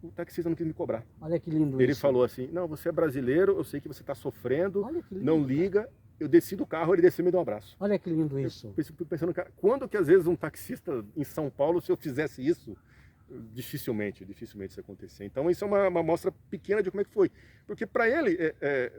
O taxista não quis me cobrar. Olha que lindo Ele isso. falou assim, não, você é brasileiro, eu sei que você está sofrendo, não liga. Eu desci do carro, ele desceu e me deu um abraço. Olha que lindo isso. Eu fico pensando, cara, quando que às vezes um taxista em São Paulo, se eu fizesse isso, dificilmente isso acontecer. Então isso é uma amostra pequena de como é que foi. Porque para ele,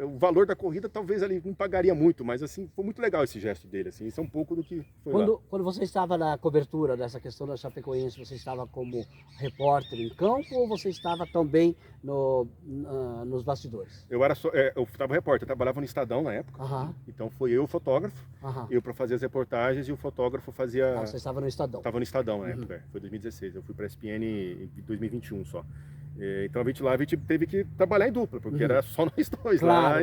o valor da corrida talvez ele não pagaria muito, mas assim, foi muito legal esse gesto dele. Assim, isso é um pouco do que foi lá. Quando você estava na cobertura dessa questão da Chapecoense, você estava como repórter em campo ou você estava também nos bastidores? Eu estava repórter, eu trabalhava no Estadão na época. Então foi eu o fotógrafo, eu para fazer as reportagens e o fotógrafo fazia... Você estava no Estadão? Estava no Estadão na época, foi 2016. Eu fui para a ESPN em 2021 só. Então a gente teve que trabalhar em dupla, porque era só nós dois lá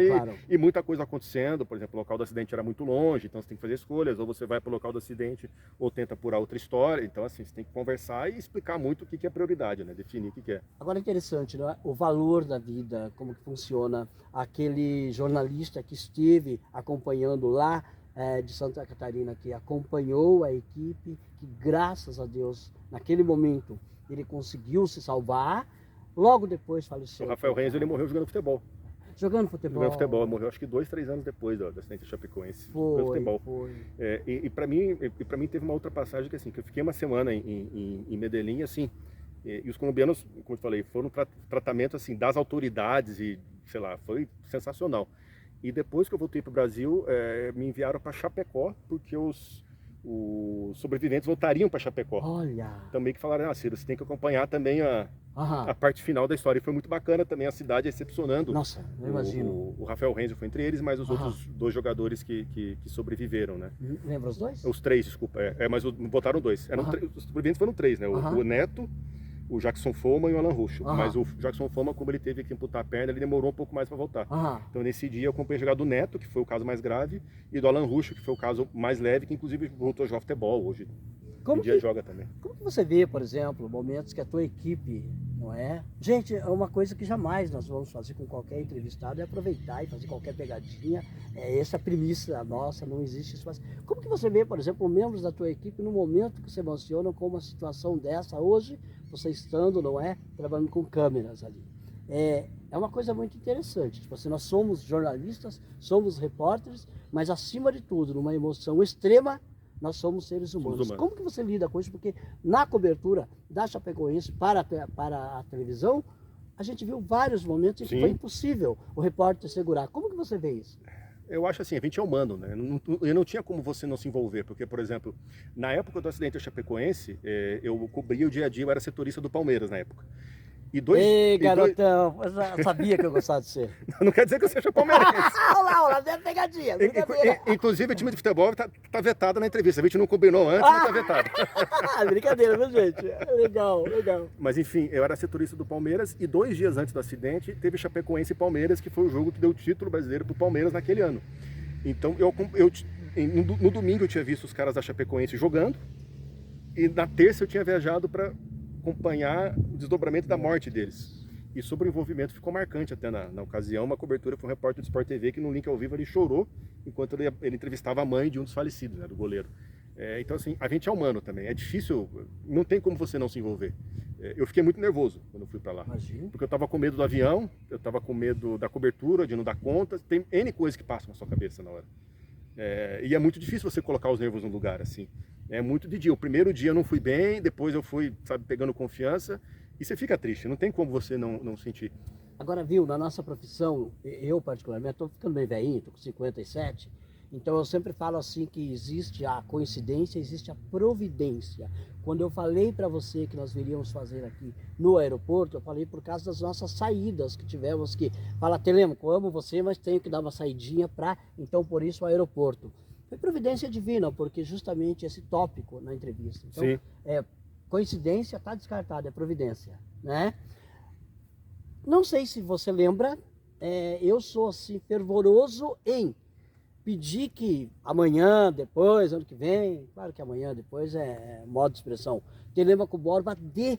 e muita coisa acontecendo. Por exemplo, o local do acidente era muito longe, então você tem que fazer escolhas, ou você vai para o local do acidente ou tenta apurar outra história. Então assim, você tem que conversar e explicar muito o que é prioridade, né? Definir o que é. Agora é interessante, não é? O valor da vida, como que funciona. Aquele jornalista que esteve acompanhando lá de Santa Catarina, que acompanhou a equipe, que graças a Deus, naquele momento, ele conseguiu se salvar. Logo depois faleceu. O Rafael Renzo, ele morreu jogando futebol. Jogando futebol? Jogando futebol, morreu acho que 2, 3 anos depois do acidente de Chapecoense. Jogando futebol. E para mim teve uma outra passagem que assim, que eu fiquei uma semana em Medellín, assim, e os colombianos, como eu falei, foram tratamento assim das autoridades e, sei lá, foi sensacional. E depois que eu voltei para o Brasil, me enviaram para Chapecó, porque os sobreviventes voltariam para Chapecó. Olha! Também que falaram, Ciro, você tem que acompanhar também a parte final da história. E foi muito bacana também a cidade recepcionando. Nossa, eu imagino. O Rafael Renzo foi entre eles, mas os outros 2 jogadores que sobreviveram, né? Lembra os 2? Os 3, desculpa. Mas botaram 2. Os sobreviventes foram 3, né? O Neto, o Jackson Foma e o Alan Ruschel. Mas o Jackson Foma, como ele teve que amputar a perna, ele demorou um pouco mais para voltar. Então nesse dia eu acompanhei a jogada do Neto, que foi o caso mais grave, e do Alan Ruschel, que foi o caso mais leve, que inclusive voltou a jogar futebol hoje. Um dia joga também. Como que você vê, por exemplo, momentos que a tua equipe, não é? Gente, é uma coisa que jamais nós vamos fazer com qualquer entrevistado, é aproveitar e fazer qualquer pegadinha. Essa é a premissa nossa, não existe isso. Mas como que você vê, por exemplo, membros da tua equipe no momento que se emocionam com uma situação dessa hoje, você estando, não é? Trabalhando com câmeras ali. É uma coisa muito interessante. Tipo assim, nós somos jornalistas, somos repórteres, mas acima de tudo, numa emoção extrema, nós somos seres humanos. Como que você lida com isso? Porque na cobertura da Chapecoense para a televisão, a gente viu vários momentos em que foi impossível o repórter segurar. Como que você vê isso? Eu acho assim, a gente é humano, né? Eu não tinha como você não se envolver, porque, por exemplo, na época do acidente da Chapecoense, eu cobria o dia a dia, eu era setorista do Palmeiras na época. Ei, garotão, eu já sabia que eu gostava de ser. Não quer dizer que eu seja palmeirense. Olha lá, é pegadinha. Inclusive, o time de futebol tá vetado na entrevista. A gente não combinou antes, mas tá vetado. Brincadeira, viu, gente? Legal, legal. Mas, enfim, eu era setorista do Palmeiras e 2 dias antes do acidente, teve Chapecoense e Palmeiras, que foi o jogo que deu o título brasileiro pro Palmeiras naquele ano. Então, no domingo eu tinha visto os caras da Chapecoense jogando e na terça eu tinha viajado para acompanhar o desdobramento da morte deles. E sobre o envolvimento ficou marcante até na ocasião, uma cobertura foi um repórter do Sport TV que no link ao vivo ele chorou enquanto ele entrevistava a mãe de um dos falecidos, né, do goleiro. Então assim, a gente é humano também, é difícil, não tem como você não se envolver. Eu fiquei muito nervoso quando eu fui para lá. Imagina. Porque eu estava com medo do avião, eu estava com medo da cobertura, de não dar conta, tem N coisas que passam na sua cabeça na hora. E é muito difícil você colocar os nervos no lugar assim. É muito de dia. O primeiro dia eu não fui bem, depois eu fui, sabe, pegando confiança e você fica triste. Não tem como você não sentir. Agora, viu, na nossa profissão, eu particularmente, estou ficando bem velhinho, estou com 57, então eu sempre falo assim que existe a coincidência, existe a providência. Quando eu falei para você que nós viríamos fazer aqui no aeroporto, eu falei por causa das nossas saídas que tivemos que... Fala, Telêmaco, amo você, mas tenho que dar uma saidinha para, então por isso o aeroporto. Foi providência divina, porque justamente esse tópico na entrevista. Então, sim, coincidência está descartada, é providência, né? Não sei se você lembra, eu sou assim fervoroso em pedir que amanhã, depois, ano que vem, claro que amanhã, depois é modo de expressão, Telêmaco Borba dê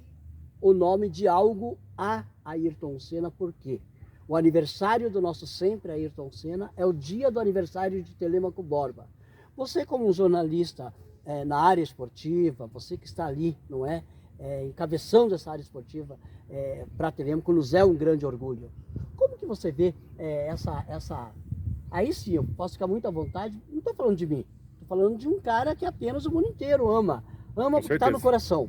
o nome de algo a Ayrton Senna, por quê? O aniversário do nosso sempre Ayrton Senna é o dia do aniversário de Telêmaco Borba. Você como um jornalista na área esportiva, você que está ali, não é? Encabeçando essa área esportiva para a Telêmaco, nos é um grande orgulho. Como que você vê essa... Aí sim, eu posso ficar muito à vontade, não estou falando de mim, estou falando de um cara que apenas o mundo inteiro ama porque está no coração.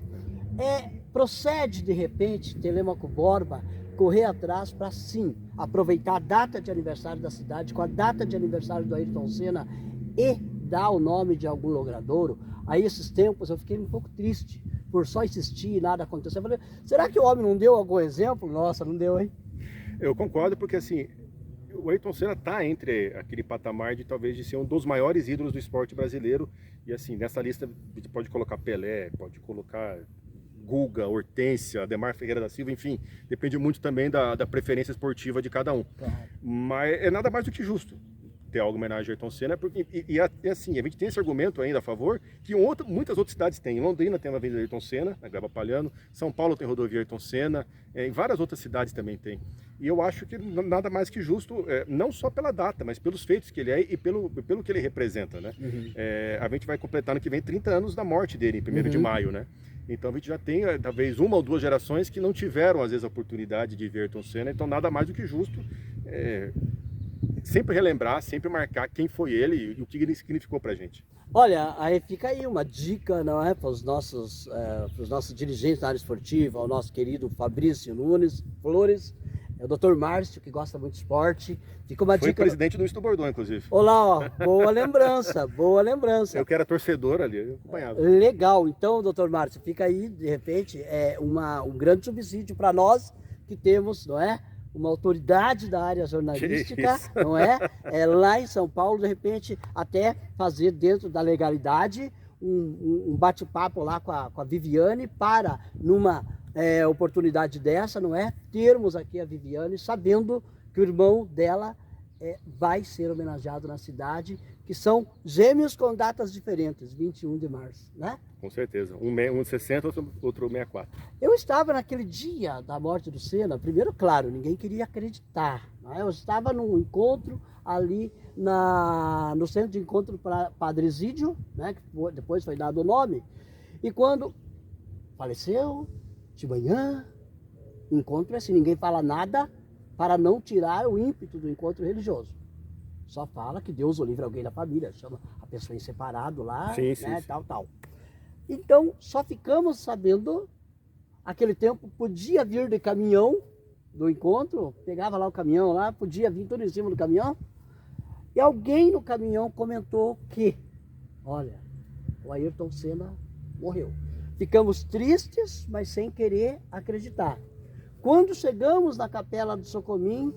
Procede de repente Telêmaco Borba correr atrás para sim aproveitar a data de aniversário da cidade com a data de aniversário do Ayrton Senna e dar o nome de algum logradouro. Aí esses tempos eu fiquei um pouco triste por só insistir e nada acontecer. Eu falei, será que o homem não deu algum exemplo? Nossa, não deu, hein? Eu concordo, porque assim, o Ayrton Senna está entre aquele patamar de talvez de ser um dos maiores ídolos do esporte brasileiro. E assim, nessa lista a gente pode colocar Pelé, pode colocar Guga, Hortência, Ademar Ferreira da Silva, enfim, depende muito também da preferência esportiva de cada um. Claro. Mas é nada mais do que justo ter algo homenagem a Ayrton Senna, porque, assim, a gente tem esse argumento ainda a favor, que muitas outras cidades têm. Em Londrina tem uma avenida Ayrton Senna, na Grava Palhano, São Paulo tem rodovia Ayrton Senna, em várias outras cidades também tem. E eu acho que nada mais que justo, não só pela data, mas pelos feitos que ele é e pelo que ele representa, né? Uhum. A gente vai completar no que vem 30 anos da morte dele, em 1º de maio, né? Então a gente já tem talvez 1 ou 2 gerações que não tiveram às vezes a oportunidade de ver Ayrton Senna, então nada mais do que justo sempre relembrar, sempre marcar quem foi ele e o que ele significou pra gente. Olha, aí fica aí uma dica, não é, para os nossos dirigentes da área esportiva, o nosso querido Fabrício Nunes Flores, o Dr. Márcio, que gosta muito de esporte. Fica uma Foi dica. presidente do Isto Bordô, inclusive. Olá, ó, boa lembrança, boa lembrança. Eu que era torcedor ali, eu acompanhava. Legal, então, Dr. Márcio, fica aí, de repente, um grande subsídio para nós que temos, não é? Uma autoridade da área jornalística, não é? Lá em São Paulo, de repente, até fazer dentro da legalidade um bate-papo lá com a Viviane para, numa oportunidade dessa, não é? Termos aqui a Viviane, sabendo que o irmão dela vai ser homenageado na cidade, que são gêmeos com datas diferentes, 21 de março, né? Com certeza. Um 60, outro 64. Eu estava naquele dia da morte do Senna, primeiro, claro, ninguém queria acreditar, né? Eu estava num encontro ali no centro de encontro para Padre Zídio, né? Que depois foi dado o nome, e quando faleceu, de manhã, encontro assim, ninguém fala nada para não tirar o ímpeto do encontro religioso. Só fala que Deus o livre alguém da família, chama a pessoa em separado lá, Sim, né, sim. tal. Então, só ficamos sabendo, aquele tempo podia vir de caminhão do encontro, pegava lá o caminhão lá, podia vir tudo em cima do caminhão, e alguém no caminhão comentou que, olha, o Ayrton Senna morreu. Ficamos tristes, mas sem querer acreditar. Quando chegamos na capela do Socomim,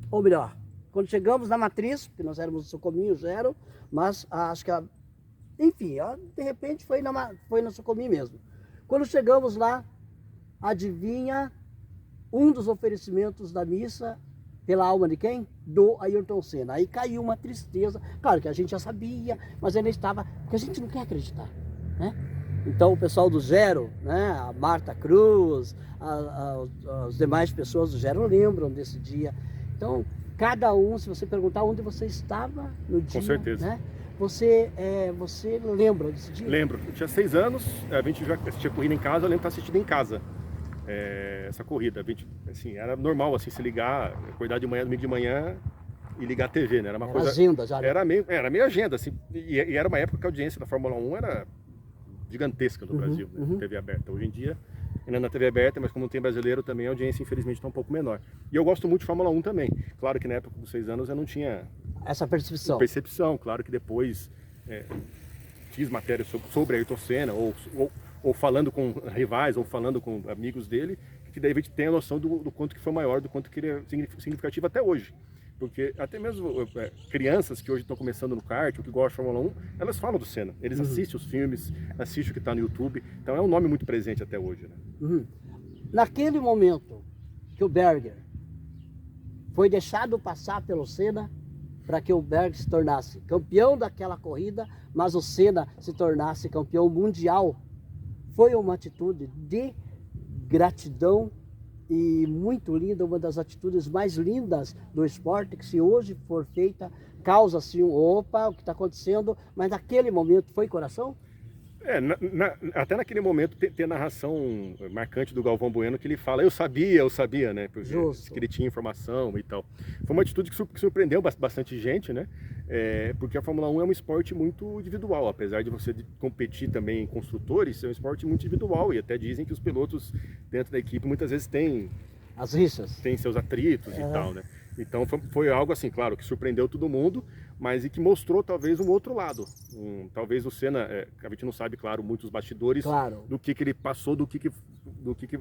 ou melhor, quando chegamos na matriz, porque nós éramos do Socomim, o Zero, mas acho que, enfim, de repente foi no Socomim mesmo. Quando chegamos lá, adivinha, um dos oferecimentos da missa, pela alma de quem? Do Ayrton Senna. Aí caiu uma tristeza, claro que a gente já sabia, mas ainda estava, porque a gente não quer acreditar, né? Então o pessoal do Zero, né, a Marta Cruz, as demais pessoas do Zero lembram desse dia. Então, cada um, se você perguntar onde você estava no dia, Com certeza. né, você lembra desse dia? Lembro. Eu tinha 6 anos, a gente já assistia corrida em casa, eu lembro de estar assistindo em casa. Essa corrida, assim, era normal assim, se ligar, acordar de manhã, domingo de manhã e ligar a TV, né? Era uma coisa. Agenda já. Era meio agenda, assim, e era uma época que a audiência da Fórmula 1 era gigantesca no Brasil, né? TV aberta. Hoje em dia, ainda na TV aberta, mas como não tem brasileiro também, a audiência infelizmente está um pouco menor. E eu gosto muito de Fórmula 1 também. Claro que na época dos 6 anos eu não tinha essa percepção. Claro que depois fiz matéria sobre Ayrton Senna, ou falando com rivais, ou falando com amigos dele, que daí a gente tem a noção do quanto que foi maior, do quanto que ele é significativo até hoje. Porque até mesmo crianças que hoje estão começando no kart, ou que gostam de Fórmula 1, elas falam do Senna. Eles assistem os filmes, assistem o que está no YouTube. Então é um nome muito presente até hoje, né? Naquele momento que o Berger foi deixado passar pelo Senna, para que o Berger se tornasse campeão daquela corrida, mas o Senna se tornasse campeão mundial, foi uma atitude de gratidão e muito linda, uma das atitudes mais lindas do esporte, que se hoje for feita, causa assim, opa, o que está acontecendo, mas naquele momento foi coração? Até naquele momento tem a narração marcante do Galvão Bueno, que ele fala, eu sabia, né? Porque que ele tinha informação e tal. Foi uma atitude que surpreendeu bastante gente, né? Porque a Fórmula 1 é um esporte muito individual, apesar de você competir também em construtores, é um esporte muito individual, e até dizem que os pilotos dentro da equipe muitas vezes têm as rixas, tem seus atritos e tal, né? Então foi algo assim, claro, que surpreendeu todo mundo, mas e que mostrou talvez um outro lado. Talvez o Senna, a gente não sabe, claro, muitos bastidores do que ele passou, do que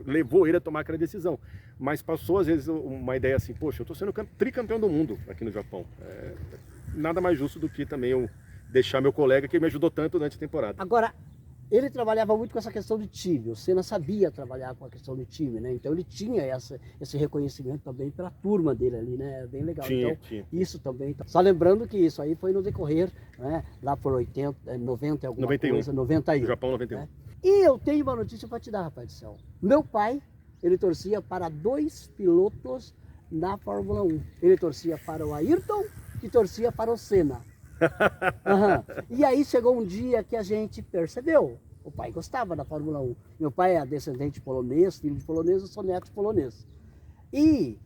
levou ele a tomar aquela decisão. Mas passou às vezes uma ideia assim, poxa, eu estou sendo tricampeão do mundo aqui no Japão. Nada mais justo do que também eu deixar meu colega que me ajudou tanto durante a temporada. Agora, ele trabalhava muito com essa questão de time, o Senna sabia trabalhar com a questão de time, né? Então ele tinha esse reconhecimento também pela turma dele ali, né? Bem legal. Tinha. Isso também. Só lembrando que isso aí foi no decorrer, né? Lá por 90 alguma 91. Coisa, 91. No Japão, 91. Né? E eu tenho uma notícia para te dar, rapaz do céu. Meu pai, ele torcia para 2 pilotos na Fórmula 1. Ele torcia para o Ayrton e torcia para o Senna. E aí chegou um dia que a gente percebeu, o pai gostava da Fórmula 1. Meu pai é descendente polonês, filho de polonês, eu sou neto de polonês. E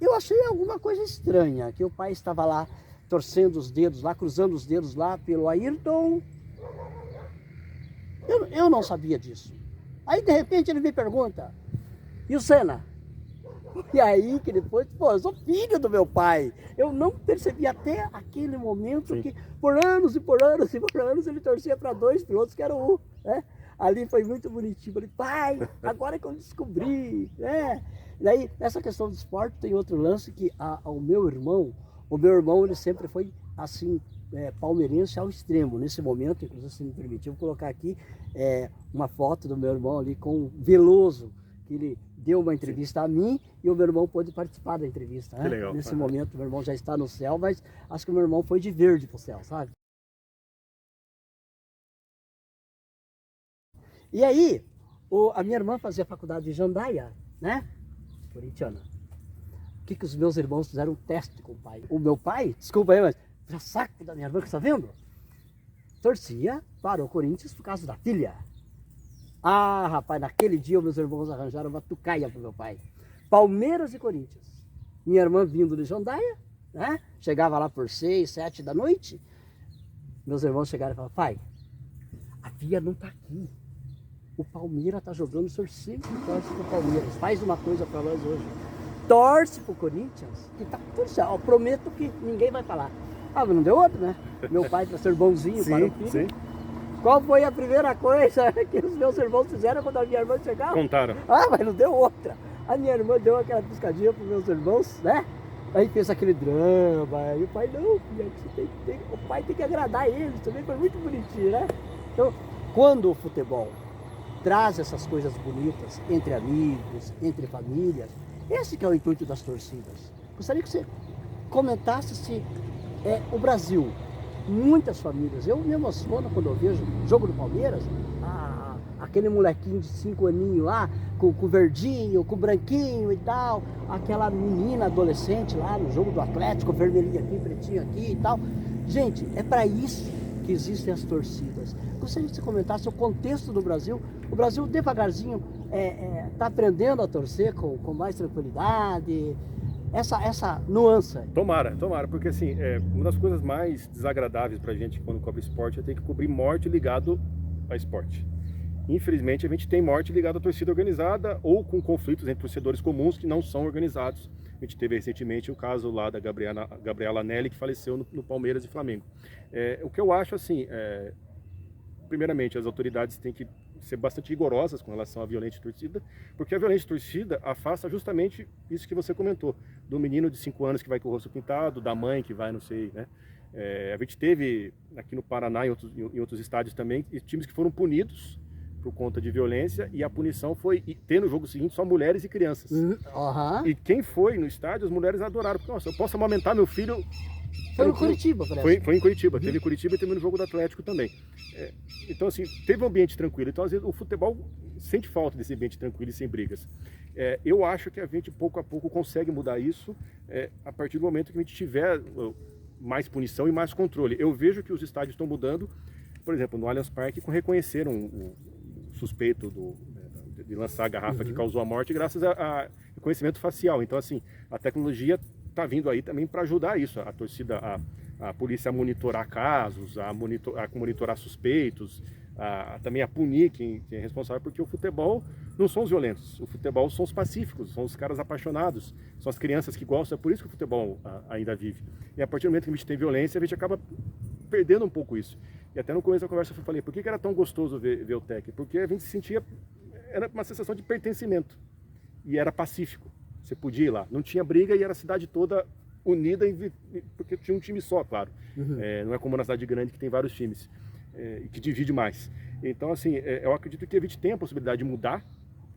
eu achei alguma coisa estranha, que o pai estava lá torcendo os dedos lá, cruzando os dedos lá pelo Ayrton. Eu não sabia disso. Aí de repente ele me pergunta, e o Senna? E aí que depois, eu sou filho do meu pai. Eu não percebi até aquele momento que por anos ele torcia para 2 pilotos que eram né? Ali foi muito bonitinho. Falei, pai, agora que eu descobri, né? Daí, nessa questão do esporte tem outro lance que o meu irmão ele sempre foi assim, palmeirense ao extremo. Nesse momento, inclusive se me permitiu, vou colocar aqui uma foto do meu irmão ali com o Veloso, que ele deu uma entrevista a mim e o meu irmão pôde participar da entrevista, né? legal. Nesse momento, meu irmão já está no céu, mas acho que o meu irmão foi de verde pro céu, sabe? E aí, a minha irmã fazia faculdade de Jandaia, né? Corintiana. O que os meus irmãos fizeram um teste com o pai? O meu pai, desculpa aí, mas já saco da minha irmã que você está vendo? Torcia para o Corinthians por causa da filha. Ah, rapaz, naquele dia meus irmãos arranjaram uma tucaia pro meu pai. Palmeiras e Corinthians. Minha irmã vindo de Jandaia, né? Chegava lá por 6, 7 da noite. Meus irmãos chegaram e falaram, pai, a filha não está aqui. O Palmeiras está jogando, o senhor sempre torce pro Palmeiras. Faz uma coisa para nós hoje. Torce pro Corinthians, que tá tudo certo. Eu prometo que ninguém vai falar. Ah, mas não deu outro, né? Meu pai, para ser bonzinho para o filho. Sim. Qual foi a primeira coisa que os meus irmãos fizeram quando a minha irmã chegava? Contaram. Ah, mas não deu outra. A minha irmã deu aquela piscadinha para os meus irmãos, né? Aí fez aquele drama. E o pai, não, filha, o pai tem que agradar eles. Também foi muito bonitinho, né? Então, quando o futebol traz essas coisas bonitas entre amigos, entre famílias, esse que é o intuito das torcidas. Gostaria que você comentasse se o Brasil, muitas famílias, eu me emociono quando eu vejo o jogo do Palmeiras, aquele molequinho de 5 aninhos lá, com o verdinho, com o branquinho e tal, aquela menina adolescente lá no jogo do Atlético, vermelhinho aqui, pretinho aqui e tal. Gente, é para isso que existem as torcidas. Gostaria que você comentasse o contexto do Brasil. O Brasil devagarzinho está aprendendo a torcer com mais tranquilidade, essa nuance. Tomara, porque assim, uma das coisas mais desagradáveis pra gente quando cobre esporte é ter que cobrir morte ligado a esporte. Infelizmente a gente tem morte ligada à torcida organizada ou com conflitos entre torcedores comuns que não são organizados. A gente teve recentemente o caso lá da Gabriela Nelly, que faleceu no Palmeiras e Flamengo. O que eu acho assim, primeiramente as autoridades têm que ser bastante rigorosas com relação à violência de torcida, porque a violência de torcida afasta justamente isso que você comentou, do menino de 5 anos que vai com o rosto pintado, da mãe que vai, não sei, né? A gente teve aqui no Paraná e em outros estádios também, times que foram punidos por conta de violência, e a punição foi ter no jogo seguinte só mulheres e crianças. E quem foi no estádio, as mulheres adoraram, porque, nossa, eu posso amamentar meu filho. Foi no Curitiba, parece. Foi em Curitiba, teve em Curitiba e teve no jogo do Atlético também. Então, assim, teve um ambiente tranquilo. Então, às vezes, o futebol sente falta desse ambiente tranquilo e sem brigas. Eu acho que a gente, pouco a pouco, consegue mudar isso a partir do momento que a gente tiver mais punição e mais controle. Eu vejo que os estádios estão mudando, por exemplo, no Allianz Parque, reconheceram o suspeito de lançar a garrafa que causou a morte graças a reconhecimento facial. Então, assim, a tecnologia está vindo aí também para ajudar isso, a torcida, a polícia a monitorar casos, a monitorar suspeitos, também a punir quem é responsável, porque o futebol não são os violentos, o futebol são os pacíficos, são os caras apaixonados, são as crianças que gostam, é por isso que o futebol ainda vive. E a partir do momento que a gente tem violência, a gente acaba perdendo um pouco isso. E até no começo da conversa eu falei, por que era tão gostoso ver o TEC? Porque a gente se sentia, era uma sensação de pertencimento, e era pacífico. Você podia ir lá, não tinha briga e era a cidade toda unida, porque tinha um time só, claro. Não é como na cidade grande que tem vários times, e que divide mais. Então, assim, eu acredito que a gente tem a possibilidade de mudar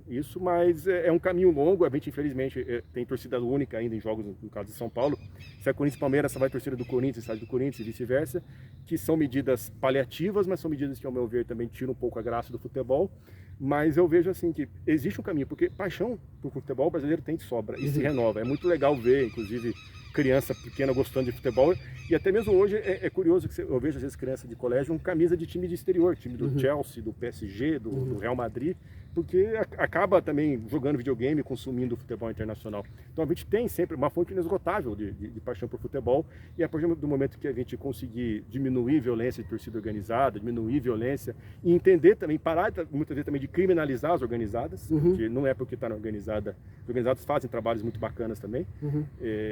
isso, mas é um caminho longo. A gente, infelizmente, tem torcida única ainda em jogos, no caso de São Paulo. Se é Corinthians e Palmeiras, só vai torcida do Corinthians, estádio do Corinthians e vice-versa, que são medidas paliativas, mas são medidas que, ao meu ver, também tiram um pouco a graça do futebol. Mas eu vejo assim que existe um caminho, porque paixão por futebol brasileiro tem de sobra e se renova. É muito legal ver, inclusive, criança pequena gostando de futebol. E até mesmo hoje é curioso que eu vejo às vezes criança de colégio com camisa de time de exterior, time do Chelsea, do PSG, do Real Madrid, porque acaba também jogando videogame, consumindo futebol internacional. Então a gente tem sempre uma fonte inesgotável de paixão por futebol, e a partir do momento que a gente conseguir diminuir violência de torcida organizada, diminuir violência e entender também, parar muitas vezes também de criminalizar as organizadas, porque não é porque está na organizada, as organizadas fazem trabalhos muito bacanas também.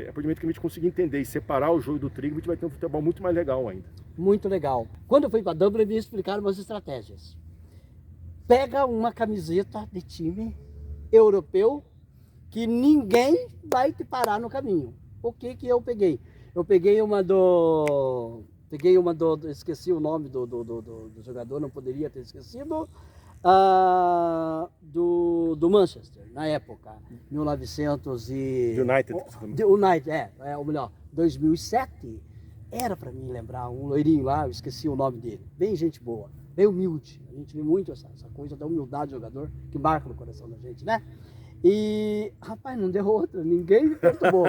A partir do momento que a gente conseguir entender e separar o joio do trigo, a gente vai ter um futebol muito mais legal ainda. Muito legal. Quando eu fui para Dublin, me explicaram umas estratégias. Pega uma camiseta de time europeu que ninguém vai te parar no caminho. O que eu peguei? Eu peguei uma esqueci o nome do jogador, não poderia ter esquecido. do Manchester, na época, 1900 e... United. Ou melhor, 2007, era para mim lembrar um loirinho lá, eu esqueci o nome dele, bem gente boa, bem humilde, a gente vê muito essa coisa da humildade do jogador, que marca no coração da gente, né? E, rapaz, não deu outra, ninguém me perturbou.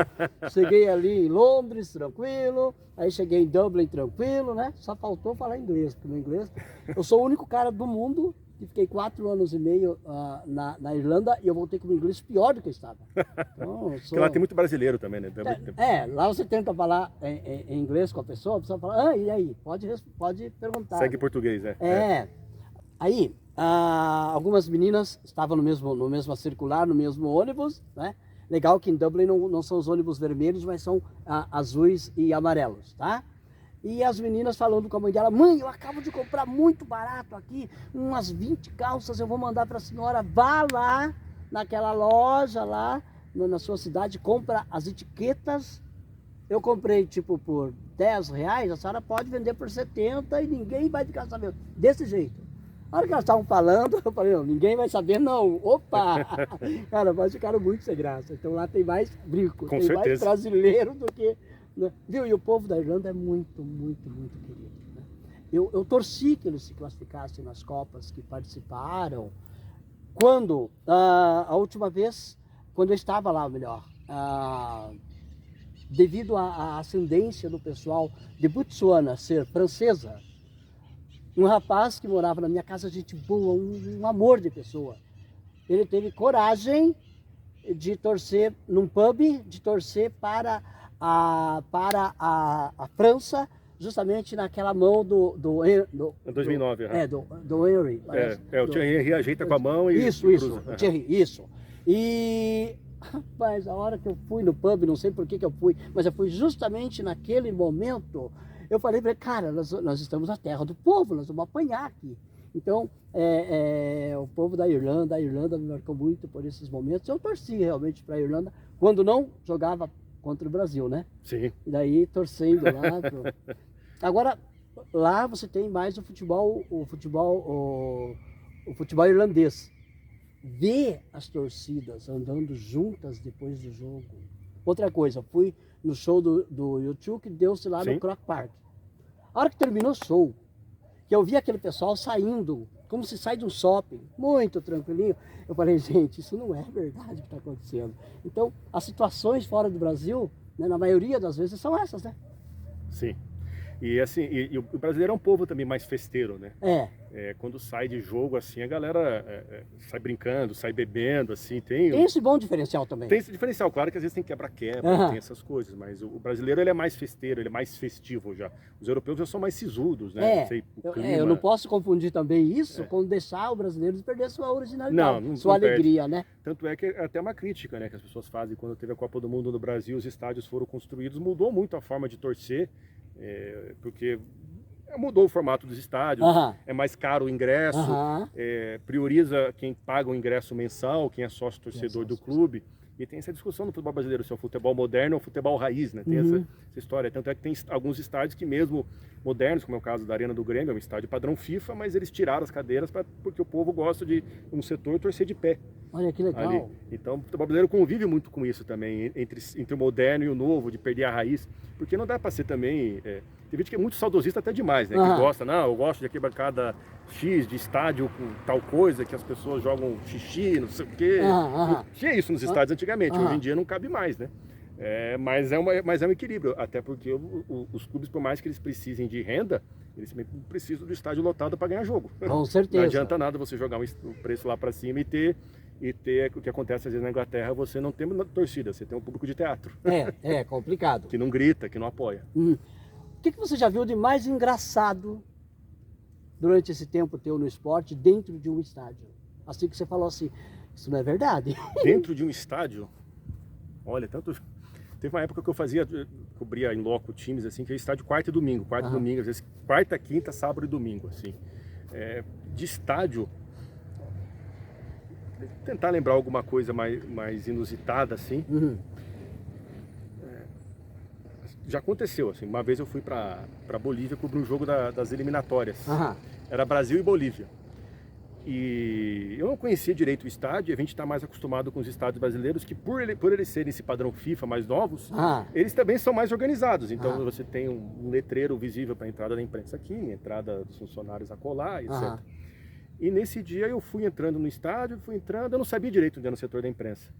Cheguei ali em Londres, tranquilo, aí cheguei em Dublin, tranquilo, né? Só faltou falar inglês, porque no inglês eu sou o único cara do mundo que fiquei 4 anos e meio na Irlanda e eu voltei com o inglês pior do que eu estava. Então, Porque lá tem muito brasileiro também, né? Lá você tenta falar em inglês com a pessoa fala, e aí? Pode perguntar. Segue português, Aí, algumas meninas estavam no mesmo circular, no mesmo ônibus, né? Legal que em Dublin não são os ônibus vermelhos, mas são azuis e amarelos, tá? E as meninas falando com a mãe dela, mãe, eu acabo de comprar muito barato aqui, umas 20 calças, eu vou mandar para a senhora, vá lá naquela loja lá, na sua cidade, compra as etiquetas. Eu comprei tipo por 10 reais, a senhora pode vender por 70 e ninguém vai ficar sabendo, desse jeito. Na hora que elas estavam falando, eu falei, não, ninguém vai saber não, opa! Cara, mas ficaram muito sem graça, então lá tem mais brinco, tem mais brasileiro do que... Viu? E o povo da Irlanda é muito, muito, muito querido. Né? Eu torci que eles se classificassem nas Copas que participaram. Quando, a última vez, quando eu estava lá, melhor, devido à ascendência do pessoal de Botsuana ser francesa, um rapaz que morava na minha casa, gente boa, um amor de pessoa, ele teve coragem de torcer num pub, de torcer para a França, justamente naquela mão do 2009, do Henry. O Thierry ajeita com a mão e Isso, o Thierry, isso. E, rapaz, a hora que eu fui no pub, não sei por que eu fui, mas eu fui justamente naquele momento, eu falei para ele, cara, nós estamos na terra do povo, nós vamos apanhar aqui. Então, o povo da Irlanda, a Irlanda me marcou muito por esses momentos. Eu torci realmente para a Irlanda, quando não jogava contra o Brasil, né? Sim. E daí torcendo lá. Agora, lá você tem mais o futebol irlandês. Ver as torcidas andando juntas depois do jogo. Outra coisa, fui no show do YouTube que deu-se lá no Croke Park. A hora que terminou o show, que eu vi aquele pessoal saindo, como se sai de um shopping, muito tranquilinho. Eu falei, gente, isso não é verdade que está acontecendo. Então, as situações fora do Brasil, né, na maioria das vezes, são essas, né? Sim. E assim, e o brasileiro é um povo também mais festeiro, né? Quando sai de jogo, assim, a galera sai brincando, sai bebendo, assim, tem esse bom diferencial também. Tem esse diferencial, claro que às vezes tem quebra-quebra, tem essas coisas, mas o brasileiro ele é mais festeiro, ele é mais festivo já. Os europeus já são mais sisudos, né? Eu não posso confundir também isso com deixar o brasileiro perder sua originalidade, sua alegria, né? Tanto é que é até uma crítica, né, que as pessoas fazem quando teve a Copa do Mundo no Brasil, os estádios foram construídos, mudou muito a forma de torcer, porque mudou o formato dos estádios, é mais caro o ingresso, prioriza quem paga o ingresso mensal, quem é sócio torcedor do clube. E tem essa discussão no futebol brasileiro, se é o futebol moderno ou o futebol raiz, né? Tem essa história. Tanto é que tem alguns estádios que mesmo modernos, como é o caso da Arena do Grêmio, é um estádio padrão FIFA, mas eles tiraram as cadeiras porque o povo gosta de um setor torcer de pé. Olha que legal. Ali. Então o futebol brasileiro convive muito com isso também, entre o moderno e o novo, de perder a raiz. Porque não dá para ser também... Tem gente que é muito saudosista até demais, né? Que gosta, não, eu gosto de arquibancada X, de estádio com tal coisa, que as pessoas jogam xixi, não sei o quê. Tinha isso nos estádios antigamente, hoje em dia não cabe mais, né? Mas é um equilíbrio, até porque os clubes, por mais que eles precisem de renda, eles também precisam do estádio lotado para ganhar jogo. Com certeza. Não adianta nada você jogar o preço lá para cima e ter o que acontece às vezes na Inglaterra, você não tem torcida, você tem um público de teatro. É complicado. Que não grita, que não apoia. O que você já viu de mais engraçado durante esse tempo teu no esporte dentro de um estádio? Assim que você falou assim, isso não é verdade. Dentro de um estádio? Olha, teve uma época que eu cobria em loco times, assim, que é estádio quarta e domingo. Quarta e domingo, às vezes quarta, quinta, sábado e domingo, assim. De estádio, tentar lembrar alguma coisa mais inusitada, assim. Já aconteceu, assim, uma vez eu fui para Bolívia cobrir um jogo das eliminatórias. Era Brasil e Bolívia. E eu não conhecia direito o estádio, a gente está mais acostumado com os estádios brasileiros, que por eles serem esse padrão FIFA mais novos, eles também são mais organizados. Então você tem um letreiro visível para a entrada da imprensa aqui, entrada dos funcionários acolá, etc. E nesse dia eu fui entrando no estádio, eu não sabia direito onde era no setor da imprensa.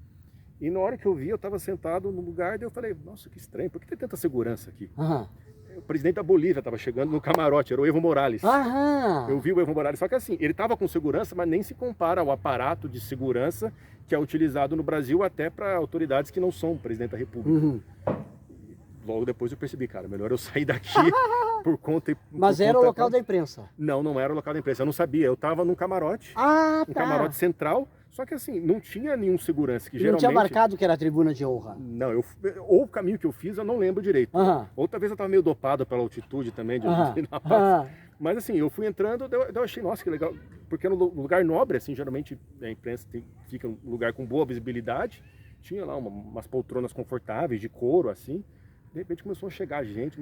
E na hora que eu vi, eu estava sentado no lugar, daí eu falei, nossa, que estranho, por que tem tanta segurança aqui? O presidente da Bolívia estava chegando no camarote, era o Evo Morales. Eu vi o Evo Morales, só que assim, ele estava com segurança, mas nem se compara ao aparato de segurança que é utilizado no Brasil até para autoridades que não são presidente da República. Logo depois eu percebi, cara, melhor eu sair daqui por conta... Mas era o local da imprensa? Não, não era o local da imprensa, eu não sabia, eu estava num camarote, um camarote central, só que assim, não tinha nenhum segurança. Que geralmente... Não tinha marcado que era a tribuna de honra? Não, ou o caminho que eu fiz eu não lembro direito. Ou talvez eu estava meio dopado pela altitude também. Mas assim, eu fui entrando, eu achei, nossa, que legal. Porque no lugar nobre, assim, geralmente a imprensa fica um lugar com boa visibilidade. Tinha lá umas poltronas confortáveis, de couro, assim. De repente começou a chegar gente,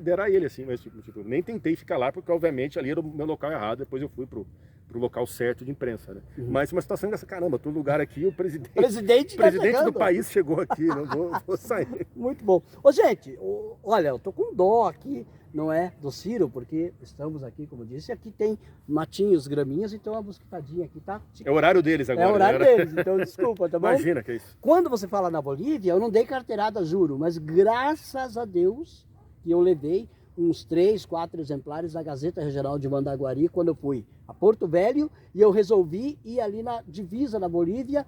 dera ele assim, mas tipo, nem tentei ficar lá, porque obviamente ali era o meu local errado, depois eu fui pro local certo de imprensa, né? Mas uma situação dessa, caramba, tô no lugar aqui, o presidente do país chegou aqui, não vou sair. Muito bom. Ô gente, olha, eu tô com dó aqui, não é, do Ciro, porque estamos aqui, como eu disse, aqui tem matinhos, graminhas, então a mosquitadinha aqui tá... É o horário deles agora. É o horário deles, então desculpa, tá bom? Imagina que é isso. Quando você fala na Bolívia, eu não dei carteirada, juro, mas graças a Deus que eu levei uns 3, 4 exemplares da Gazeta Regional de Mandaguari quando eu fui a Porto Velho e eu resolvi ir ali na divisa da Bolívia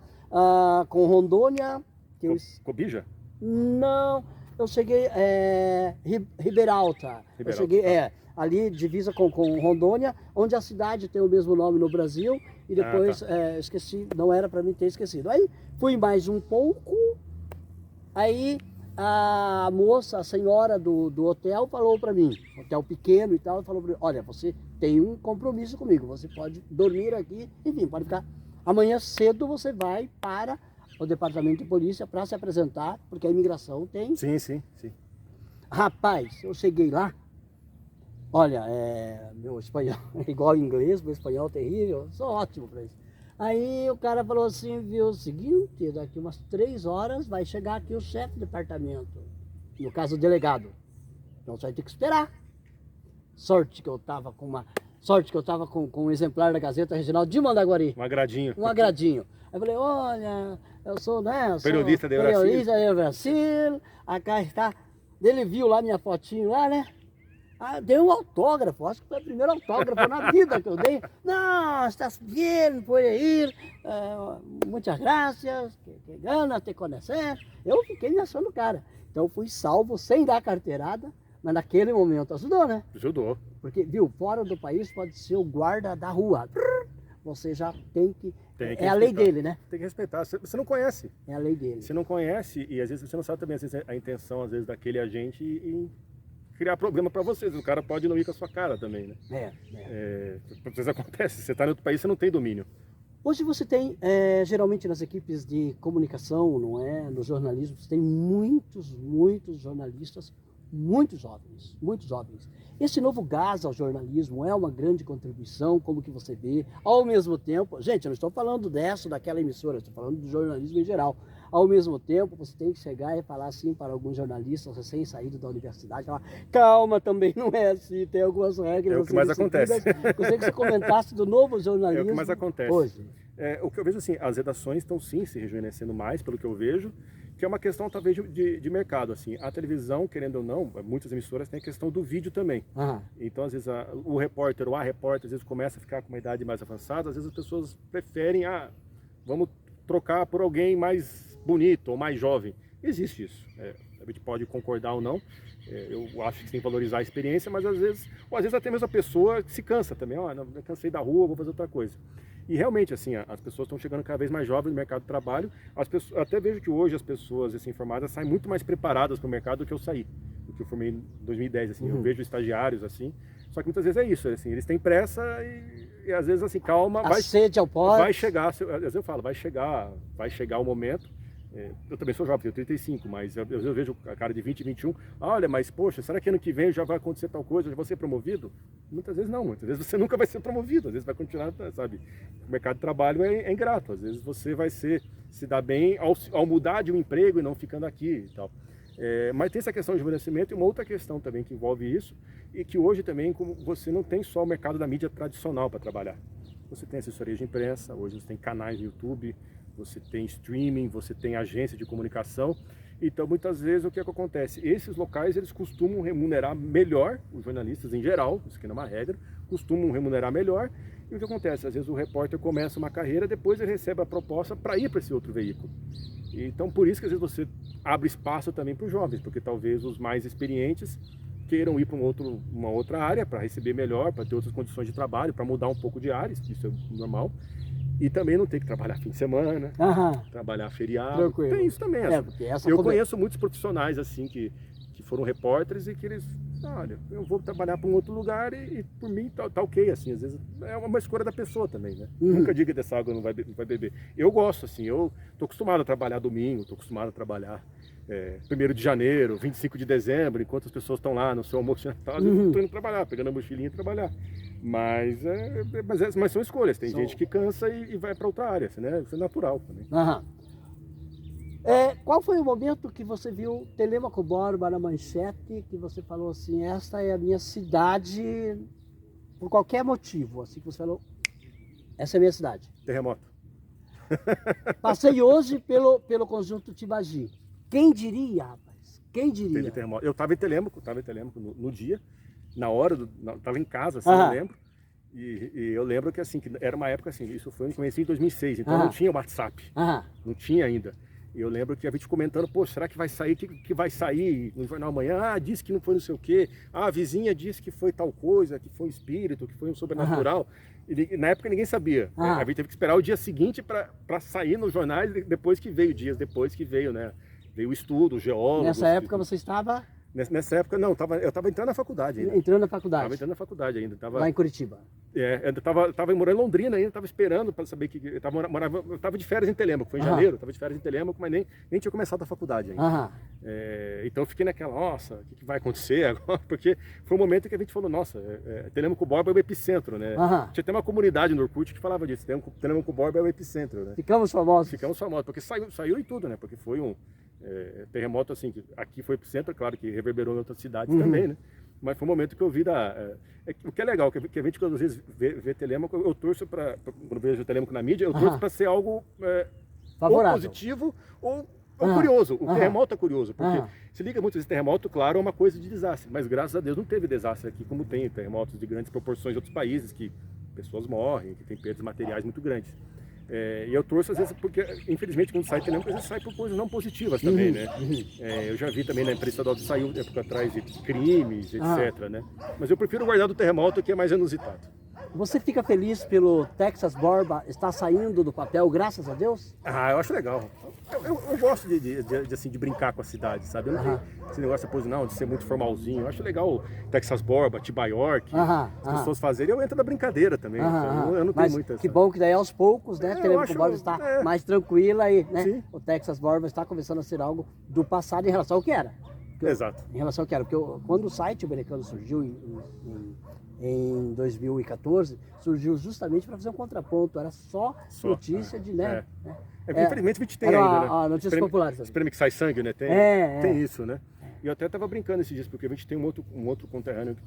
com Rondônia. Cobija? Não, eu cheguei Riberalta. Eu cheguei ali divisa com Rondônia, onde a cidade tem o mesmo nome no Brasil e depois esqueci, não era para mim ter esquecido. Aí fui mais um pouco, aí a moça, a senhora do hotel falou para mim, hotel pequeno e tal, falou para mim, olha, você tem um compromisso comigo, você pode dormir aqui, enfim, pode ficar. Amanhã cedo você vai para o departamento de polícia para se apresentar, porque a imigração tem... Sim. Rapaz, eu cheguei lá, olha, meu espanhol é igual ao inglês, meu espanhol é terrível, sou ótimo para isso. Aí o cara falou assim, viu, o seguinte, daqui umas 3 horas vai chegar aqui o chefe de departamento, no caso o delegado. Então você vai ter que esperar. Sorte que eu estava com um exemplar da Gazeta Regional de Mandaguari. Um agradinho. Um agradinho. Aí eu falei, olha, eu sou, né? Periodista de Brasil. Acá está. Ele viu lá minha fotinho lá, né? Deu um autógrafo, acho que foi o primeiro autógrafo na vida que eu dei. Não, estás bem, pode ir, muitas graças, que ganas te conhecer. Eu fiquei me achando cara. Então fui salvo sem dar carteirada, mas naquele momento ajudou, né? Ajudou. Porque, viu, fora do país pode ser o guarda da rua. Você já tem que a lei dele, né? Tem que respeitar. Você não conhece. É a lei dele. Você não conhece e às vezes você não sabe também às vezes, a intenção, às vezes, daquele agente em criar problema para vocês. O cara pode não ir com a sua cara também, né? Às vezes acontece. Você está em outro país, você não tem domínio. Hoje você tem, geralmente nas equipes de comunicação, não é? No jornalismo, você tem muitos jornalistas muito jovens. Esse novo gás ao jornalismo é uma grande contribuição, como que você vê, ao mesmo tempo, gente, eu não estou falando daquela emissora, estou falando do jornalismo em geral. Ao mesmo tempo, você tem que chegar e falar assim para alguns jornalistas recém-saídos da universidade, falar, calma, também não é assim, tem algumas regras. É o que mais acontece. Gostaria que você comentasse do novo jornalismo. É o que mais acontece. Hoje. O que eu vejo assim, as redações estão sim se rejuvenescendo mais, pelo que eu vejo, que é uma questão talvez de mercado, assim. A televisão, querendo ou não, muitas emissoras têm a questão do vídeo também. Então, às vezes, o repórter ou a repórter, às vezes começa a ficar com uma idade mais avançada, às vezes as pessoas preferem, vamos trocar por alguém mais bonito ou mais jovem. Existe isso. A gente pode concordar ou não. Eu acho que tem que valorizar a experiência, mas às vezes até mesmo a pessoa se cansa também. Não, eu cansei da rua, vou fazer outra coisa. E realmente, assim, as pessoas estão chegando cada vez mais jovens no mercado de trabalho. Até vejo que hoje as pessoas informadas saem muito mais preparadas para o mercado do que eu saí. Do que eu formei em 2010, assim. Eu vejo estagiários, assim. Só que muitas vezes é isso, assim, eles têm pressa e às vezes, assim, calma. A sede ao pote. Vai chegar, às vezes eu falo, vai chegar o momento. Eu também sou jovem, tenho 35, mas eu vejo a cara de 20, 21, olha, mas poxa, será que ano que vem já vai acontecer tal coisa, eu já vou ser promovido? Muitas vezes não, muitas vezes você nunca vai ser promovido, às vezes vai continuar, sabe? O mercado de trabalho é ingrato, às vezes você vai se dar bem ao mudar de um emprego e não ficando aqui e tal. Mas tem essa questão de rejuvenescimento e uma outra questão também que envolve isso, e que hoje também você não tem só o mercado da mídia tradicional para trabalhar. Você tem assessoria de imprensa, hoje você tem canais no YouTube, você tem streaming, você tem agência de comunicação. Então, muitas vezes, o que acontece? Esses locais, eles costumam remunerar melhor, os jornalistas em geral, isso aqui não é uma regra, costumam remunerar melhor. E o que acontece? Às vezes o repórter começa uma carreira, depois ele recebe a proposta para ir para esse outro veículo. Então, por isso que às vezes você abre espaço também para os jovens, porque talvez os mais experientes queiram ir para uma outra área para receber melhor, para ter outras condições de trabalho, para mudar um pouco de áreas, isso é normal. E também não ter que trabalhar fim de semana, trabalhar feriado. Tranquilo. Tem isso também. Eu conheço muitos profissionais assim que foram repórteres e que eles, olha, eu vou trabalhar para um outro lugar e por mim tá ok, assim, às vezes é uma escolha da pessoa também, né? Nunca diga dessa água não vai beber. Eu gosto, assim, eu tô acostumado a trabalhar domingo, tô acostumado a trabalhar 1º de janeiro, 25 de dezembro, enquanto as pessoas estão lá no seu almoço de Natal, eu tô indo trabalhar, pegando a mochilinha e trabalhar. Mas são escolhas, tem gente que cansa e vai para outra área, assim, né? Isso é natural também. Qual foi o momento que você viu Telêmaco Borba na manchete, que você falou assim, esta é a minha cidade, por qualquer motivo, assim que você falou, essa é a minha cidade? Terremoto. Passei hoje pelo conjunto Tibagi. Quem diria, rapaz? Quem diria? Teve terremoto. Eu estava em Telêmaco no dia, na hora, estava em casa, assim, eu lembro. E eu lembro que assim, que era uma época assim, isso foi, eu comecei em 2006, então não tinha WhatsApp, não tinha ainda. E eu lembro que a gente comentando, pô, será que vai sair, que vai sair no jornal amanhã? Disse que não foi não sei o quê, a vizinha disse que foi tal coisa, que foi um espírito, que foi um sobrenatural. E na época ninguém sabia, né? A gente teve que esperar o dia seguinte para sair nos jornais, dias depois que veio, né? Veio o estudo, o geólogo. Nessa época você estava... Nessa época, não, eu estava entrando na faculdade ainda. Entrando na faculdade? Estava entrando na faculdade ainda. Lá em Curitiba? Eu estava morando em Londrina ainda, estava esperando para saber que... Eu estava de férias em Telêmaco, foi em janeiro, estava de férias em Telêmaco, mas nem tinha começado a faculdade ainda. Então eu fiquei naquela, nossa, o que vai acontecer agora? Porque foi um momento que a gente falou, nossa, Telêmaco Borba é o epicentro, né? Tinha até uma comunidade no Orkut que falava disso, Telêmaco Borba é o epicentro, né? Ficamos famosos. Ficamos famosos, porque saiu em tudo, né? Porque foi um... terremoto assim, que aqui foi epicentro, claro que reverberou em outras cidades também, né? Mas foi um momento que eu vi o que é legal, que a gente quando às vezes vê Telêmaco, eu torço quando vejo o Telêmaco na mídia, eu torço para ser algo ou positivo ou curioso. O terremoto é curioso, porque se liga muito esse terremoto, claro, é uma coisa de desastre, mas graças a Deus não teve desastre aqui, como tem terremotos de grandes proporções em outros países, que pessoas morrem, que tem perdas materiais muito grandes. E eu torço às vezes porque, infelizmente, quando sai Telêmaco, às vezes sai por coisas não positivas também, né? Eu já vi também na imprensa estadual que saiu época atrás de crimes, etc, né? Mas eu prefiro guardar do terremoto, que é mais inusitado. Você fica feliz pelo Texas Borba estar saindo do papel, graças a Deus? Eu acho legal. Eu gosto de brincar com a cidade, sabe? Eu não tenho esse negócio depois, não, de ser muito formalzinho. Eu acho legal o Texas Borba, Tiba York, as pessoas fazerem. Eu entro na brincadeira também. Eu não tenho muita... Que bom que daí aos poucos, né? Telêmaco Borba está mais tranquila e né, o Texas Borba está começando a ser algo do passado em relação ao que era. Exato. Em relação ao que era. Porque quando o site americano surgiu em 2014, surgiu justamente para fazer um contraponto, era só notícia de, né? Infelizmente a gente tem ainda, né? Notícias populares. Esse prêmio que sai sangue, né? Tem isso, né? E eu até estava brincando esses dias, porque a gente tem um outro conterrâneo que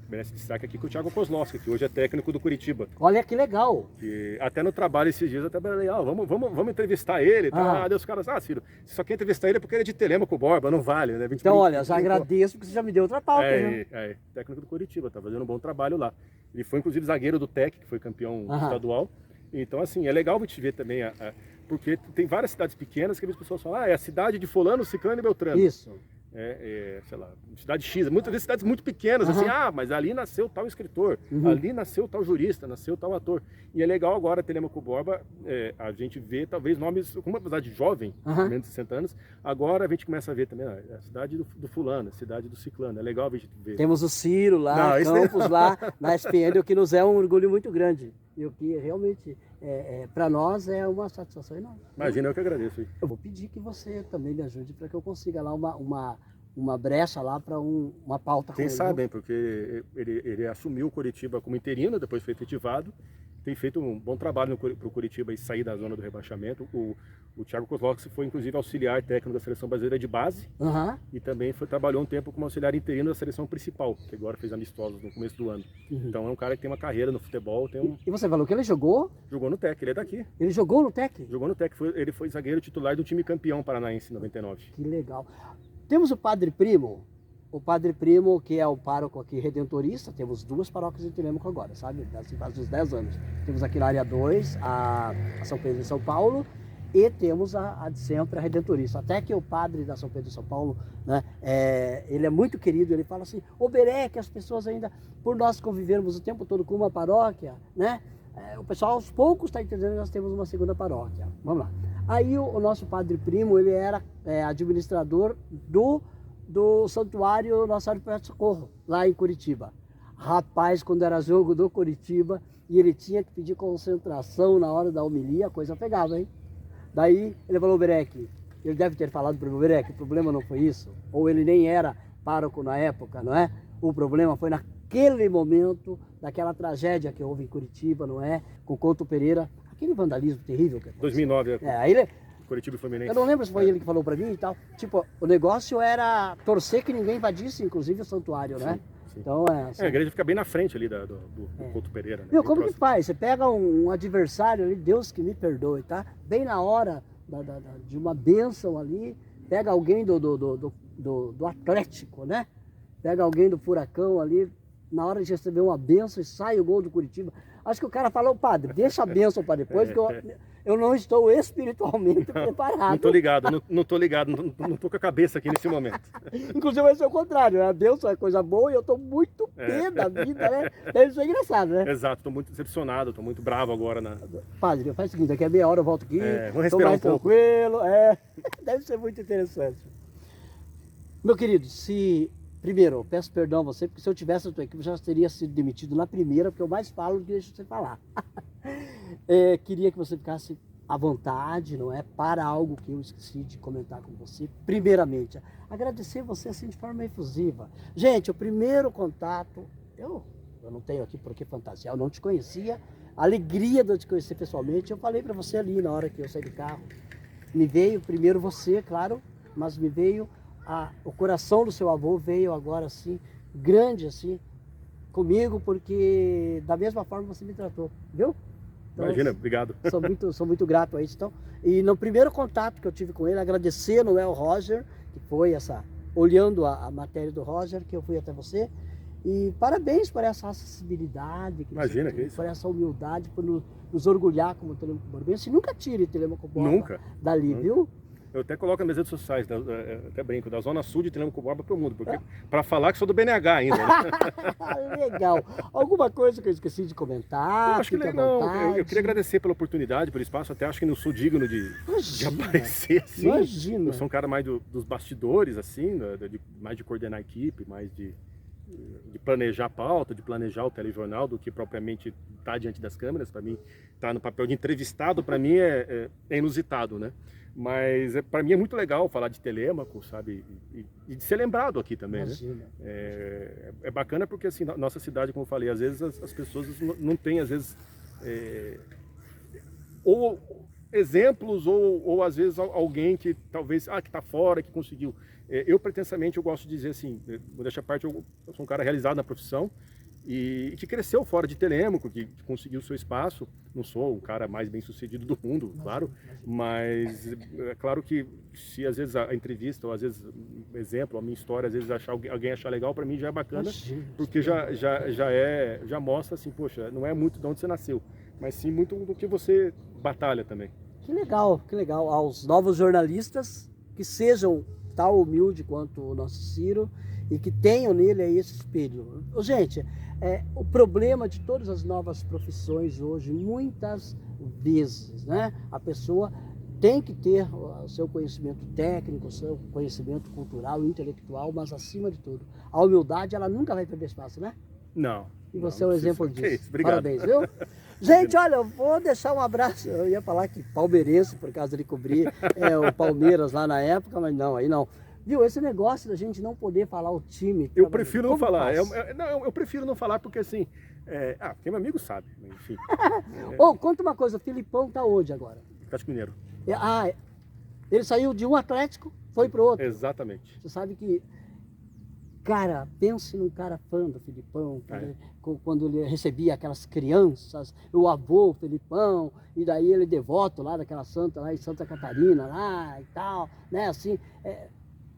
merece destaque aqui, que é o Thiago Kozlowski, que hoje é técnico do Curitiba. Olha que legal! E até no trabalho esses dias eu até falei, vamos entrevistar ele. Daí os caras, Ciro, você só quer entrevistar ele porque ele é de Telêmaco Borba, não vale, né? Então, olha, já agradeço porque você já me deu outra pauta, né? Técnico do Curitiba, tá fazendo um bom trabalho lá. Ele foi, inclusive, zagueiro do TEC, que foi campeão estadual. Então, assim, é legal a gente ver também, porque tem várias cidades pequenas que as pessoas falam, é a cidade de fulano, ciclano e beltrano. Isso. Sei lá, cidade X, muitas vezes cidades muito pequenas, assim, mas ali nasceu tal escritor, ali nasceu tal jurista, nasceu tal ator. E é legal agora, Telêmaco Borba, a gente vê talvez nomes, como uma cidade jovem, menos de 60 anos, agora a gente começa a ver também a cidade do fulano, a cidade do ciclano, é legal a gente ver. Temos o Ciro lá, Campos lá, na SPN, o que nos é um orgulho muito grande. E o que realmente, para nós, é uma satisfação enorme. Imagina, eu que agradeço. Eu vou pedir que você também me ajude para que eu consiga lá uma brecha lá para uma pauta. Quem sabe, hein, porque ele assumiu o Coritiba como interino, depois foi efetivado, tem feito um bom trabalho para o Coritiba sair da zona do rebaixamento. O Thiago Kozlowski foi inclusive auxiliar técnico da seleção brasileira de base, e também trabalhou um tempo como auxiliar interino da seleção principal, que agora fez amistosos no começo do ano. Então é um cara que tem uma carreira no futebol. E você falou que ele jogou? Jogou no TEC, ele é daqui. Ele jogou no TEC? Jogou no TEC, ele foi zagueiro titular do time campeão paranaense em 99. Que legal. Temos o Padre Primo. O Padre Primo, que é o pároco aqui redentorista, temos 2 paróquias em Telêmaco agora, sabe? Assim, faz uns 10 anos. Temos aqui na área 2, a São Pedro de São Paulo, e temos a de sempre, a redentorista. Até que o padre da São Pedro de São Paulo, né, ele é muito querido, ele fala assim, ô Beré, que as pessoas ainda, por nós convivermos o tempo todo com uma paróquia, né? O pessoal aos poucos está entendendo que nós temos uma segunda paróquia. Vamos lá. Aí o nosso Padre Primo, ele era administrador do Santuário Nossa Senhora do Perpétuo Socorro, lá em Curitiba. Rapaz, quando era jogo do Curitiba, e ele tinha que pedir concentração na hora da homilia, a coisa pegava, hein? Daí ele falou, Berek, ele deve ter falado para o Berek, o problema não foi isso, ou ele nem era pároco na época, não é? O problema foi naquele momento, daquela tragédia que houve em Curitiba, não é? Com o Couto Pereira, aquele vandalismo terrível que aconteceu. 2009, aí ele... Curitiba e Fluminense. Eu não lembro se foi ele que falou pra mim e tal. Tipo, o negócio era torcer que ninguém invadisse, inclusive o santuário, né? Sim. Então, a igreja fica bem na frente ali do Couto Pereira. Né? Meu, como que faz? Você pega um adversário ali, Deus que me perdoe, tá? Bem na hora de uma bênção ali, pega alguém do Atlético, né? Pega alguém do Furacão ali, na hora de receber uma bênção e sai o gol do Curitiba. Acho que o cara falou, padre, deixa a bênção para depois, porque eu não estou espiritualmente preparado. Não tô ligado, não tô ligado, não tô com a cabeça aqui nesse momento. Inclusive vai ser o contrário, né? A bênção é coisa boa e eu tô muito pé da vida, né? Deve ser engraçado, né? Exato, tô muito decepcionado, tô muito bravo agora. Padre, faz o seguinte, daqui a meia hora eu volto aqui, vou respirar mais um pouco. tranquilo, deve ser muito interessante. Meu querido, primeiro, eu peço perdão a você, porque se eu tivesse a tua equipe, eu já teria sido demitido na primeira, porque eu mais falo do que deixo você falar. Queria que você ficasse à vontade, não é? Para algo que eu esqueci de comentar com você. Primeiramente, agradecer você assim de forma efusiva. Gente, o primeiro contato, eu não tenho aqui por que fantasiar, eu não te conhecia. A alegria de eu te conhecer pessoalmente, eu falei para você ali na hora que eu saí do carro. Me veio primeiro você, claro, mas me veio o coração do seu avô, veio agora assim, grande assim, comigo, porque da mesma forma você me tratou, viu? Então, imagina, obrigado. Sou muito grato a isso. Então, e no primeiro contato que eu tive com ele, agradecer no El Roger, que foi olhando a matéria do Roger, que eu fui até você, e parabéns por essa acessibilidade, imagina, que isso? Por essa humildade, por nos orgulhar como Telêmaco Borbense. Nunca tire Telêmaco Borba dali, viu? Eu até coloco nas minhas redes sociais, até brinco, da Zona Sul de Telêmaco Borba para o mundo, porque para falar que sou do BNH ainda. Né? Legal. Alguma coisa que eu esqueci de comentar? Eu acho que não. Eu queria agradecer pela oportunidade, pelo espaço. Até acho que não sou digno de aparecer assim. Imagina. Eu sou um cara mais dos bastidores, assim, mais de coordenar a equipe, mais de planejar a pauta, de planejar o telejornal, do que propriamente estar diante das câmeras. Para mim, estar no papel de entrevistado, para mim é inusitado, né? Mas para mim é muito legal falar de Telêmaco, sabe? E de ser lembrado aqui também, imagina. Né? É bacana porque, assim, nossa cidade, como eu falei, às vezes as pessoas não têm, às vezes, ou exemplos, ou às vezes alguém que talvez, que está fora, que conseguiu. Eu, pretensamente, eu gosto de dizer assim, vou deixar a parte, eu sou um cara realizado na profissão, e que cresceu fora de Telêmaco, que conseguiu o seu espaço. Não sou o cara mais bem sucedido do mundo, claro, mas é claro que se às vezes a entrevista, ou às vezes exemplo, a minha história, às vezes alguém achar legal, para mim já é bacana, porque já mostra assim, poxa, não é muito de onde você nasceu, mas sim muito do que você batalha também. Que legal. Aos novos jornalistas, que sejam tão humilde quanto o nosso Ciro, e que tenham nele aí esse espelho. Gente, o problema de todas as novas profissões hoje, muitas vezes, né, a pessoa tem que ter o seu conhecimento técnico, o seu conhecimento cultural, intelectual, mas acima de tudo, a humildade, ela nunca vai perder espaço, né? Não, e você é um exemplo disso. isso, obrigado. Parabéns, viu? Gente, olha, eu vou deixar um abraço. Eu ia falar que palmeirense, por causa de cobrir o Palmeiras lá na época, mas não, aí não. Viu, esse negócio da gente não poder falar o time... Eu prefiro não falar. faz? Não, eu prefiro não falar porque assim... quem é meu amigo sabe, enfim. Ô, conta uma coisa, o Filipão tá onde agora? Atlético Mineiro. Ele saiu de um Atlético, foi pro outro. Exatamente. Você sabe que... Cara, pense num cara fã do Filipão, quando ele recebia aquelas crianças, o avô Filipão, e daí ele devoto lá daquela santa lá em Santa Catarina, lá e tal, né, assim,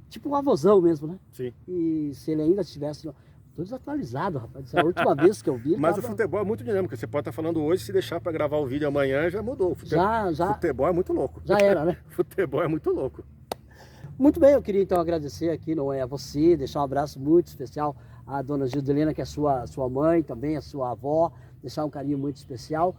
tipo um avôzão mesmo, né? Sim. E se ele ainda estivesse... Tô desatualizado, rapaz, essa é a última vez que eu vi... Mas o futebol é muito dinâmico, você pode estar falando hoje, se deixar para gravar o vídeo amanhã, já mudou. Futebol é muito louco. Já era, né? Futebol é muito louco. Muito bem, eu queria então agradecer aqui, não é a você, deixar um abraço muito especial à dona Gildelena, que é sua mãe, também a sua avó, deixar um carinho muito especial.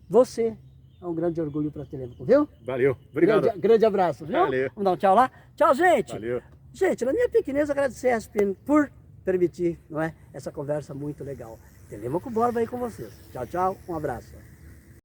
Você é um grande orgulho para Telêmaco, viu? Valeu, obrigado. Grande abraço, viu? Valeu. Vamos dar um tchau lá? Tchau, gente! Valeu. Gente, na minha pequenez, agradecer a ESPN por permitir, não é, essa conversa muito legal. Telêmaco Borba aí com vocês. Tchau, tchau, um abraço.